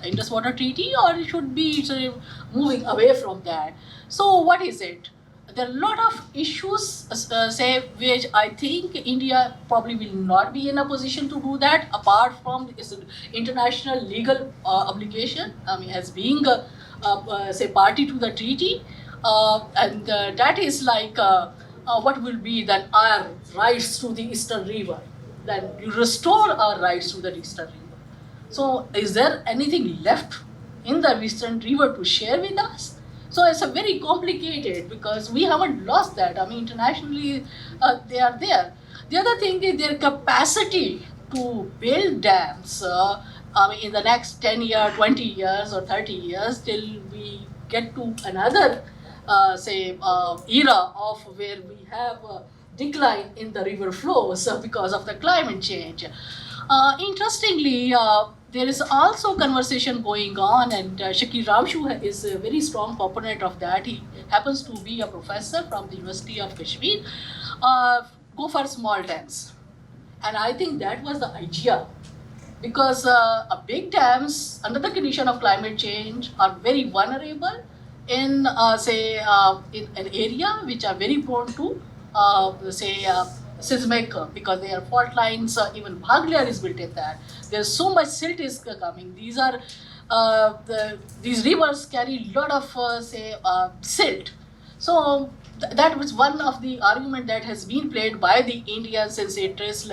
Indus Water Treaty or it should be sort of moving away from that. So what is it? There are a lot of issues, which I think India probably will not be in a position to do that, apart from its international legal obligation. I mean, as being say party to the treaty, and that is like what will be then our rights to the Eastern River. Then you restore our rights to the Eastern River. So, is there anything left in the Eastern River to share with us? So it's a very complicated because we haven't lost that. I mean, internationally, they are there. The other thing is their capacity to build dams. I mean, in the next 10 years, 20 years, or 30 years, till we get to another, era of where we have a decline in the river flows because of the climate change. Interestingly, there is also conversation going on, and Shakir Ramshu is a very strong proponent of that. He happens to be a professor from the University of Kashmir. Go for small dams, and I think that was the idea, because big dams under the condition of climate change are very vulnerable in in an area which are very prone to seismic, because their fault lines, even Bhagler is built in that. There's so much silt is coming. These are these rivers carry a lot of silt. So that was one of the argument that has been played by the Indians, since it is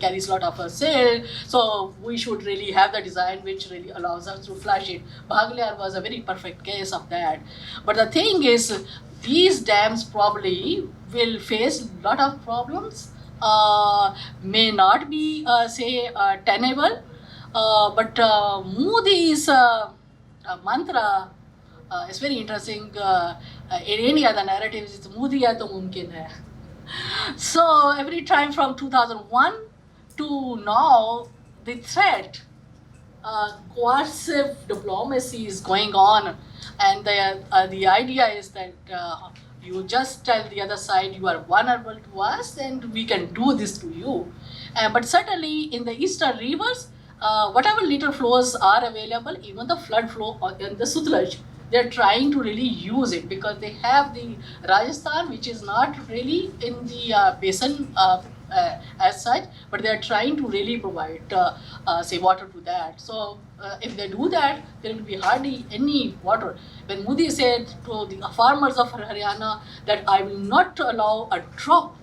carries a lot of silt. So we should really have the design which really allows us to flush it. Bhagler was a very perfect case of that. But the thing is, these dams probably will face a lot of problems, may not be tenable, but Modi's mantra is very interesting. In India, the narrative is Modi hai to mumkin hai. So every time from 2001 to now, the threat, coercive diplomacy is going on, and the idea is that you just tell the other side you are vulnerable to us and we can do this to you. But certainly in the eastern rivers, whatever little flows are available, even the flood flow in the Sutlej, they're trying to really use it, because they have the Rajasthan, which is not really in the basin as such, but they are trying to really provide water to that. So if they do that, there will be hardly any water. When Modi said to the farmers of Haryana that I will not allow a drop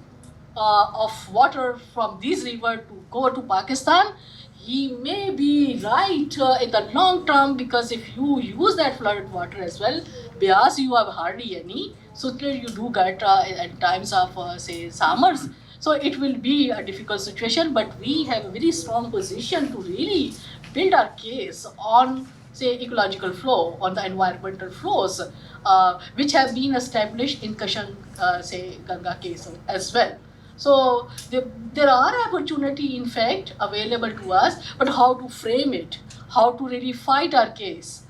of water from this river to go to Pakistan, he may be right in the long term, because if you use that flooded water as well, Beas you have hardly any, Sutlej you do get at times of summers. So it will be a difficult situation, but we have a very strong position to really build our case on ecological flow, on the environmental flows, which have been established in Kashan Ganga case as well. So there are opportunity, in fact, available to us, but how to frame it, how to really fight our case,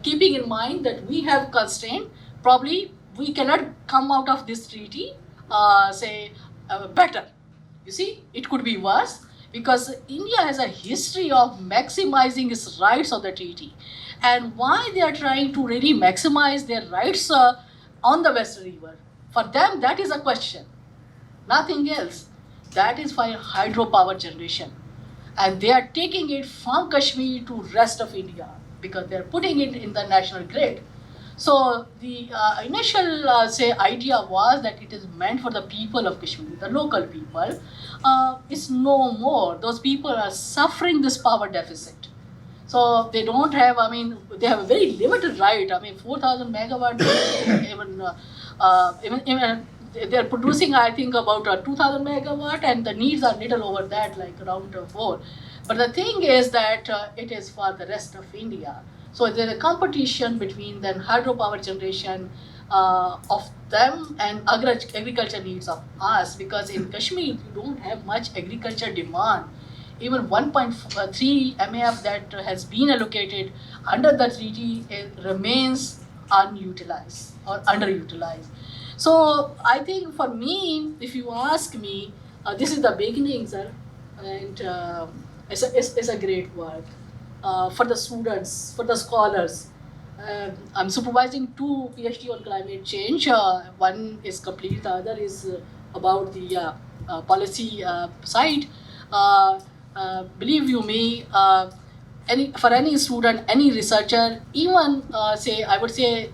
keeping in mind that we have constraint. Probably we cannot come out of this treaty better. You see, it could be worse, because India has a history of maximizing its rights on the treaty. And why they are trying to really maximize their rights on the Western River? For them, that is a question. Nothing else. That is for hydropower generation. And they are taking it from Kashmir to rest of India. because they're putting it in the national grid. So the initial idea was that it is meant for the people of Kashmir, the local people. It's no more. Those people are suffering this power deficit. So they don't have, they have a very limited right. 4,000 megawatt, even they're producing, I think, about 2,000 megawatt, and the needs are little over that, like around 4. But the thing is that it is for the rest of India. So there's a competition between the hydropower generation of them and agriculture needs of us, because in Kashmir, you don't have much agriculture demand. Even 1.3 MAF that has been allocated under the treaty remains unutilized or underutilized. So I think for me, if you ask me, this is the beginning, sir, and it's a great work for the students, for the scholars. I'm supervising 2 PhD on climate change. One is complete, the other is about the policy side. Believe you me, for any student, any researcher, even I would say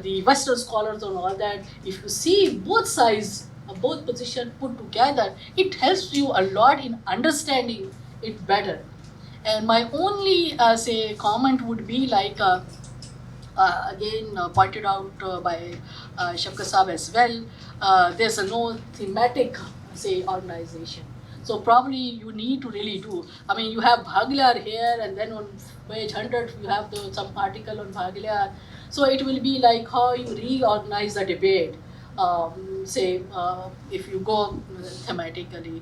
the Western scholars and all that, if you see both sides, both positions put together, it helps you a lot in understanding it better. And my only comment would be like, again pointed out by Shafqat Saab as well, there's no thematic organization. So probably you need to really do. You have Bhaglar here, and then on page 100 you have some article on Bhaglar. So it will be like how you reorganize the debate. If you go thematically.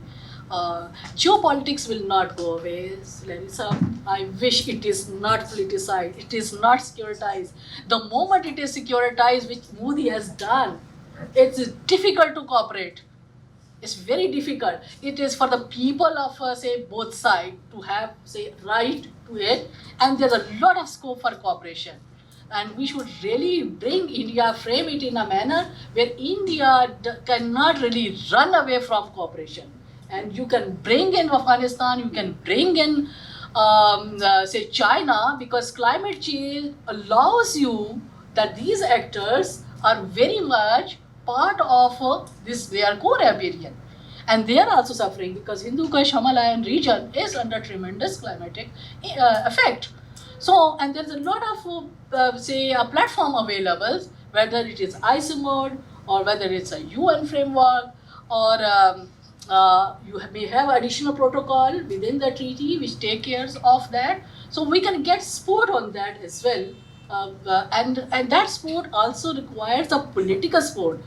Geopolitics will not go away, Larissa. I wish it is not politicized, it is not securitized. The moment it is securitized, which Modi has done, it's difficult to cooperate. It's very difficult. It is for the people of, both sides to have, right to it, and there's a lot of scope for cooperation. And we should really bring India, frame it in a manner where India cannot really run away from cooperation. And you can bring in Afghanistan, you can bring in, China, because climate change allows you that these actors are very much part of this, they are co-riparian. And they are also suffering because Hindu Kush Himalayan region is under tremendous climatic effect. So, and there's a lot of, a platform available, whether it is ICMOD or whether it's a UN framework, or you may have additional protocol within the treaty which take care of that. So we can get support on that as well. And that support also requires a political support.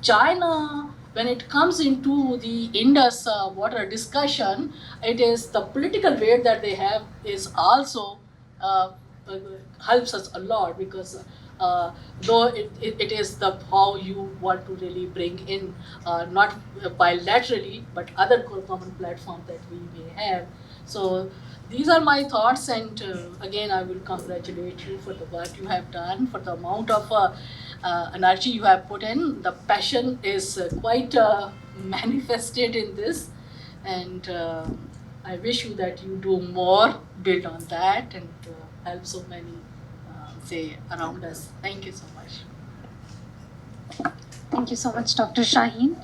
China, when it comes into the Indus water discussion, it is the political weight that they have is also helps us a lot, because though it is the how you want to really bring in, not bilaterally, but other common platforms that we may have. So these are my thoughts, and again I will congratulate you for the work you have done, for the amount of energy you have put in. The passion is quite manifested in this, and I wish you that you do more, build on that, and help so many around us. Thank you so much.
Thank you so much, Dr. Shaheen.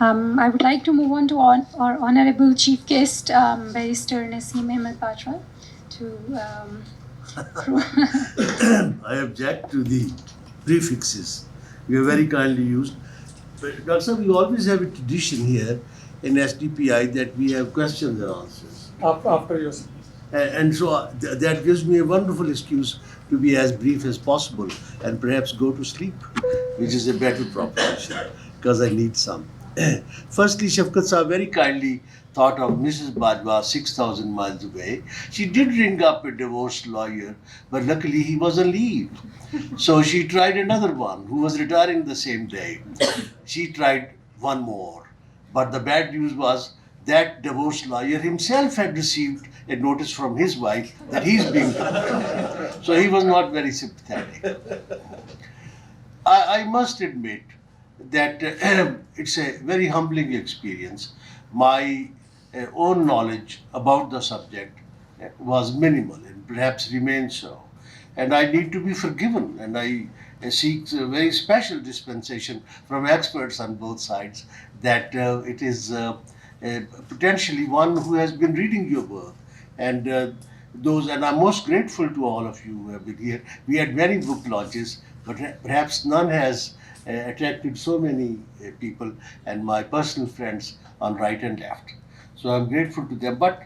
I would like to move on to our Honorable Chief Guest, Barrister Nasim Ahmad Bajwa.
I object to the prefixes. You are very kindly used. But Dr. Sir, we always have a tradition here in SDPI that we have questions and answers.
After your speech.
And so that gives me a wonderful excuse to be as brief as possible and perhaps go to sleep, which is a better proposition because I need some. Firstly, Shafqat Saab very kindly thought of Mrs. Bajwa 6,000 miles away. She did ring up a divorce lawyer, but luckily he was on leave. So she tried another one who was retiring the same day. She tried one more. But the bad news was that divorce lawyer himself had received a notice from his wife that he's being divorced. So he was not very sympathetic. I must admit that it's a very humbling experience. My own knowledge about the subject was minimal and perhaps remains so. and I need to be forgiven, and I seek a very special dispensation from experts on both sides that it is potentially one who has been reading your work, and and I'm most grateful to all of you who have been here. We had many book launches, but perhaps none has attracted so many people and my personal friends on right and left. So I'm grateful to them. But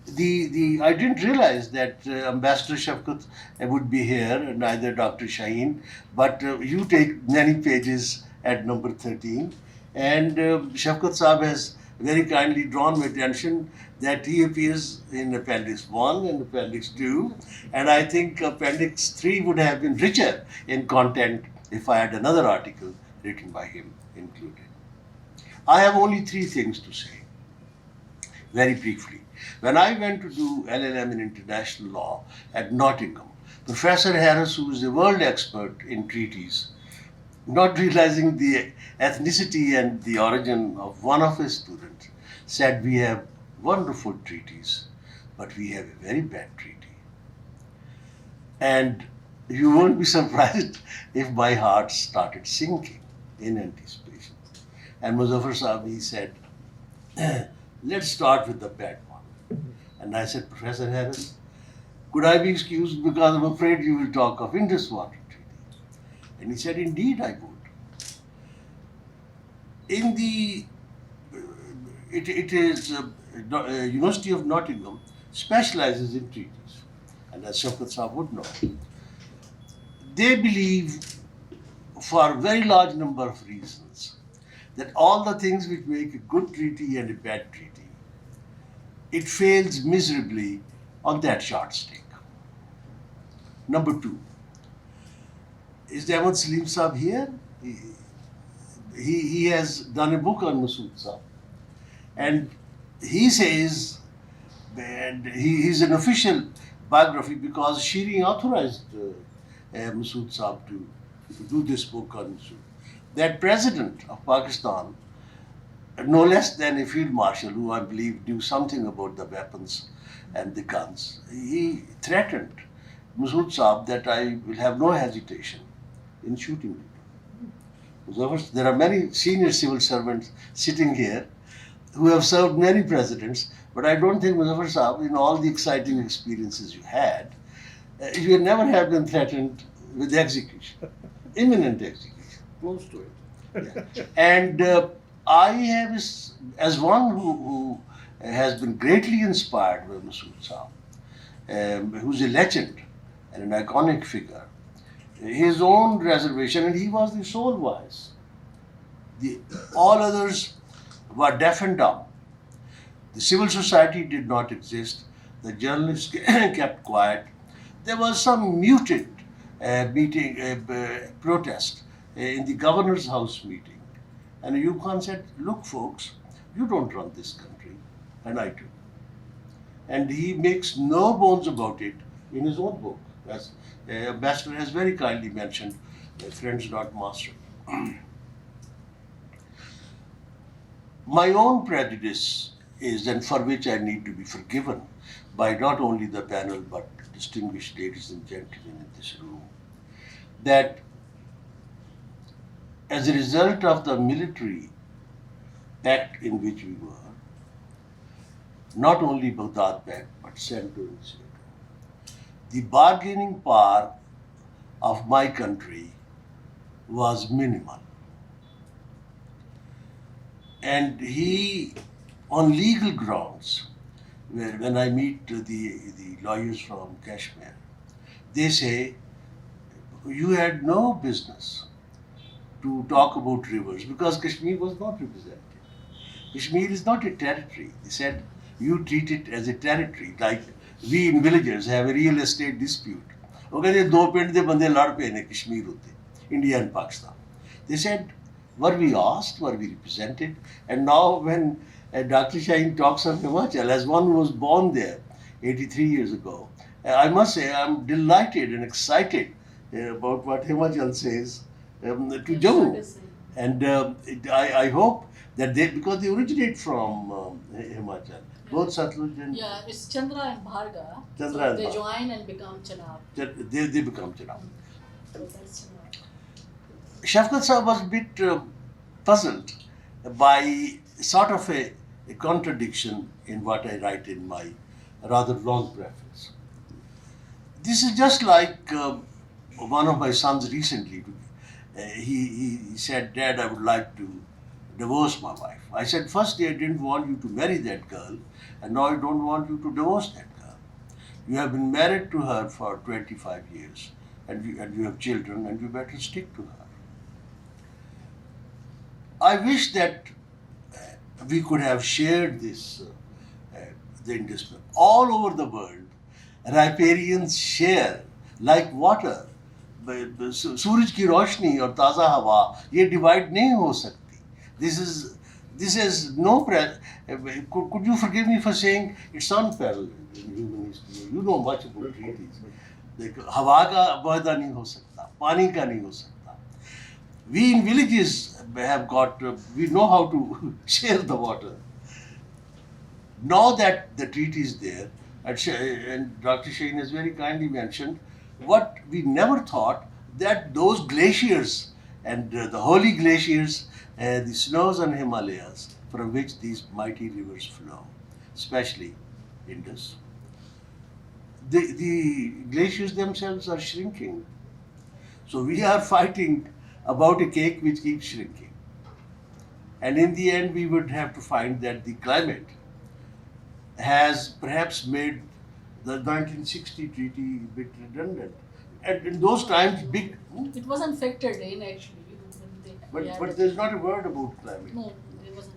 I didn't realize that Ambassador Shafkat would be here, and neither Dr. Shaheen. But you take many pages at number 13, and Shafkat Saab has very kindly drawn my attention that he appears in Appendix 1 and Appendix 2, and I think Appendix 3 would have been richer in content if I had another article written by him included. I have only three things to say, very briefly. When I went to do LLM in international law at Nottingham, Professor Harris, who is a world expert in treaties, not realizing the ethnicity and the origin of one of his students, said, "We have wonderful treaties, but we have a very bad treaty." And you won't be surprised if my heart started sinking in anticipation. And Muzaffar Saab, he said, "Let's start with the bad one." And I said, "Professor Harris, could I be excused because I'm afraid you will talk of Indus Water Treaty?" And he said, "Indeed I would." In the, it is University of Nottingham specializes in treaties, and as Shafkat Saab would know, they believe for a very large number of reasons that all the things which make a good treaty and a bad treaty, it fails miserably on that yardstick. Number two, is Ahmad Salim Saab here? He has done a book on Masood Saab, and he says, and he's an official biography because Shiri authorized Masood Saab to do this book on Masood. That president of Pakistan, no less than a field marshal who I believe knew something about the weapons and the guns, he threatened Masood Saab that I will have no hesitation in shooting him. There are many senior civil servants sitting here who have served many presidents, but I don't think, Muzaffar Saab, in all the exciting experiences you had, you never have been threatened with execution, imminent execution.
Close to it.
Yeah. And I have, as one who has been greatly inspired by Masood Saab, who's a legend and an iconic figure, his own reservation, and he was the sole voice. All others were deaf and dumb. The civil society did not exist. The journalists kept quiet. There was some muted protest in the governor's house meeting. And Ayub Khan said, "Look, folks, you don't run this country, and I do." And he makes no bones about it in his own book. As Ambassador has very kindly mentioned, Friends Not Master. My own prejudice is, and for which I need to be forgiven by not only the panel but distinguished ladies and gentlemen in this room, that as a result of the military pact in which we were, not only Baghdad Pact but Centro and Centro, the bargaining power of my country was minimal. And he, on legal grounds, when I meet the lawyers from Kashmir, they say, "You had no business to talk about rivers because Kashmir was not represented. Kashmir is not a territory." They said, "You treat it as a territory, like we in villagers have a real estate dispute." वो कहते दो पिंड दे बंदे लड़ पे ने कश्मीर होते, India and Pakistan. They said, were we asked, were we represented? And now when Dr. Shaheen talks of Himachal, as one who was born there 83 years ago, I must say I'm delighted and excited about what Himachal says to Jammu. And I hope that because they originate from Himachal, both Satluj and
Yeah, it's Chandra and Bharga.
Chandra
So
and
they
Bharga.
join and become Chenab.
They become Chenab.
So that's Chenab.
Shafkat Sahib was a bit puzzled by sort of a contradiction in what I write in my rather long preface. This is just like one of my sons recently. He said, "Dad, I would like to divorce my wife." I said, "Firstly, I didn't want you to marry that girl, and now I don't want you to divorce that girl. You have been married to her for 25 years, and you have children, and you better stick to her." I wish that we could have shared this, the Indus Basin. All over the world, riparians share like water. सूरज की रोशनी और ताज़ा हवा ये divide नहीं हो सकती. This is no could you forgive me for saying it's unparalleled in human history. You know much about treaties. हवा का वायदा नहीं हो सकता, पानी का नहीं हो सकता. We in villages have got, we know how to share the water. Now that the treaty is there, and Dr. Shane has very kindly mentioned, what we never thought that those glaciers and the holy glaciers, the snows on Himalayas from which these mighty rivers flow, especially Indus, the glaciers themselves are shrinking. So we are fighting about a cake which keeps shrinking. And in the end, we would have to find that the climate has perhaps made the 1960 treaty a bit redundant. And in those times, big.
It wasn't factored in actually.
But there's not a word about climate.
No, it wasn't.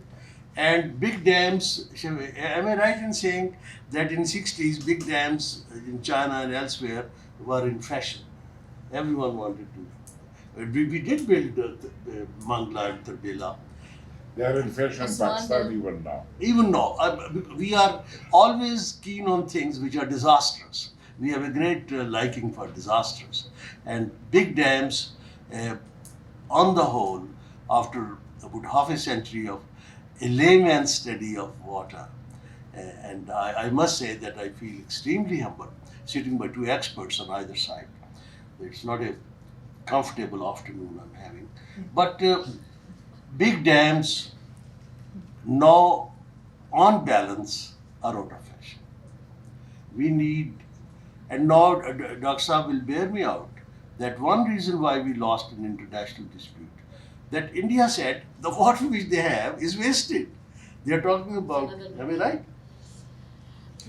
And big dams, am I right in saying that in 60s, big dams in China and elsewhere were in fashion? Everyone wanted to. We did build the Mangla and Tarbela.
They are in fashion in Pakistan even now.
Even now, we are always keen on things which are disastrous. We have a great liking for disasters. And big dams, on the whole, after about half a century of a layman's study of water, and I must say that I feel extremely humbled sitting by two experts on either side. It's not a comfortable afternoon I'm having. But big dams now, on balance, are out of fashion. We need, and now Dr. Saab will bear me out, that one reason why we lost an international dispute, that India said the water which they have is wasted. They are talking about, am I right?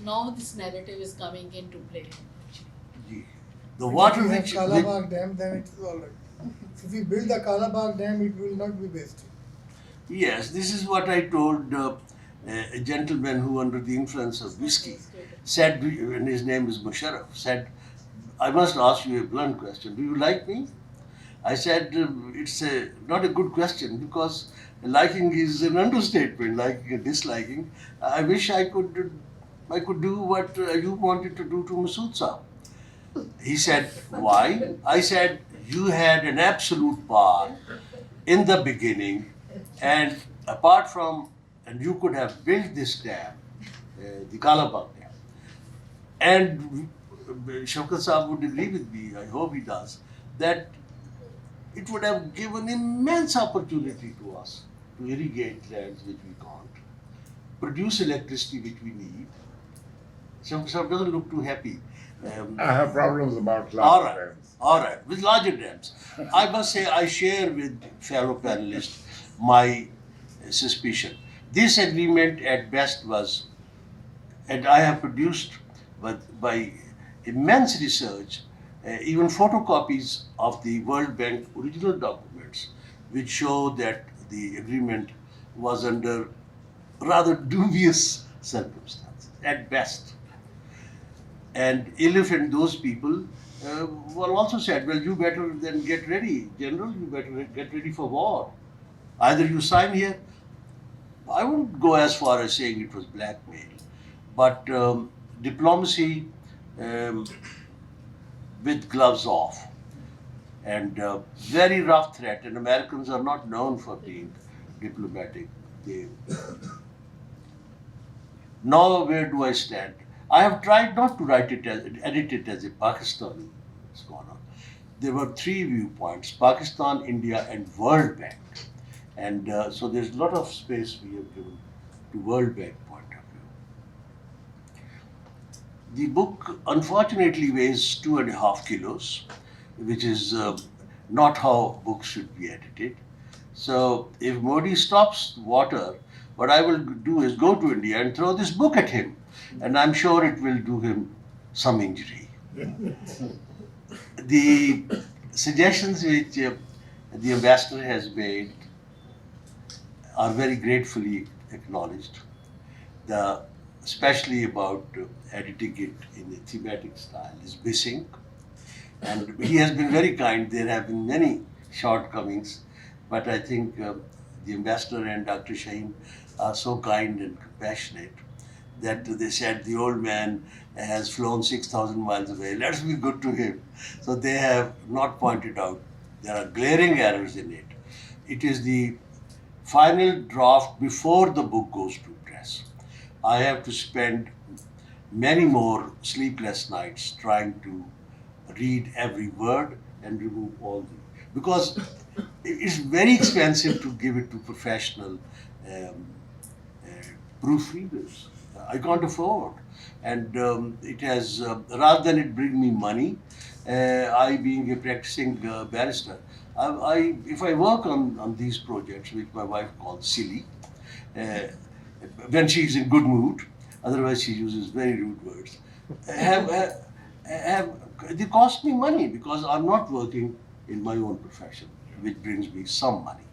Now this narrative is coming into play.
The water
if we have
which
Kalabag Dam, then it is all right. If we build the Kalabag Dam, it will not be wasted.
Yes, this is what I told a gentleman who, under the influence of whiskey, said, and his name is Musharraf, said, "I must ask you a blunt question. Do you like me?" I said, "It's not a good question because liking is an understatement, liking and disliking. I wish I could do what you wanted to do to Masood Saab." He said, "Why?" I said, "You had an absolute power in the beginning, and apart from, and you could have built this dam, the Kalabag Dam." And Shaukat Saab would agree with me, I hope he does, that it would have given immense opportunity to us to irrigate lands which we can't, produce electricity which we need. Shaukat Saab doesn't look too happy.
I have problems about
All
large
right,
dams.
all right. With larger dams, I must say I share with fellow panelists my suspicion. This agreement at best was, and I have produced by immense research, even photocopies of the World Bank original documents, which show that the agreement was under rather dubious circumstances at best. And Ilif and those people were also said, "Well, you better then get ready, General, you better get ready for war. Either you sign here." I wouldn't go as far as saying it was blackmail, but diplomacy with gloves off. and very rough threat. And Americans are not known for being diplomatic. Now, where do I stand? I have tried not to edit it as a Pakistani scholar. There were three viewpoints: Pakistan, India, and World Bank. And so there's a lot of space we have given to World Bank point of view. The book unfortunately weighs 2.5 kilos, which is not how books should be edited. So if Modi stops water, what I will do is go to India and throw this book at him, and I'm sure it will do him some injury. The suggestions which the ambassador has made are very gratefully acknowledged, especially about editing it in a thematic style is missing. And he has been very kind. There have been many shortcomings, but I think the ambassador and Dr. Shaheen are so kind and compassionate that they said the old man has flown 6,000 miles away. Let's be good to him. So they have not pointed out there are glaring errors in it. It is the final draft before the book goes to press. I have to spend many more sleepless nights trying to read every word and remove all the, because it's very expensive to give it to professional proofreaders. I can't afford. And it has, rather than it bring me money, I being a practicing barrister, if I work on these projects, which my wife calls silly, when she's in good mood, otherwise she uses very rude words, they cost me money because I'm not working in my own profession, which brings me some money.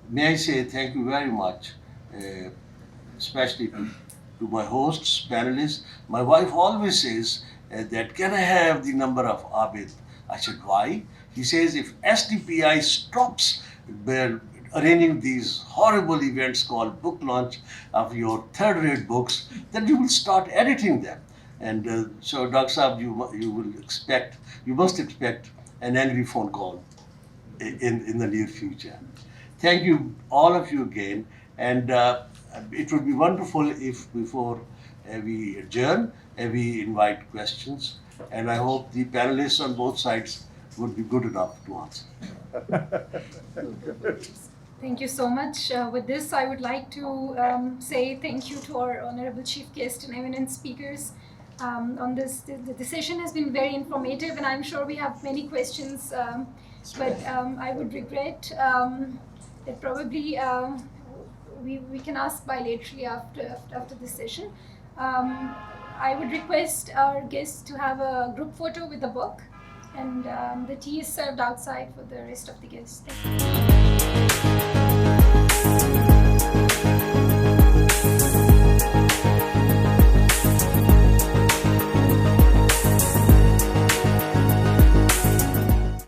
May I say thank you very much, especially to my hosts, panelists. My wife always says that, can I have the number of Abid? I said, why? He says, if SDPI stops arranging these horrible events called book launch of your third-rate books, then you will start editing them. And so, Dr. Saab, you must expect an angry phone call in the near future. Thank you, all of you again, and it would be wonderful if before we adjourn, we invite questions, and I hope the panelists on both sides would be good enough to answer.
Thank you so much. With this, I would like to say thank you to our honorable chief guest and eminent speakers. On this, the session has been very informative, and I'm sure we have many questions, but I would regret that probably we can ask bilaterally after this session. I would request our guests to have a group photo with the book, and the tea is served outside for the rest of the guests. Thank you.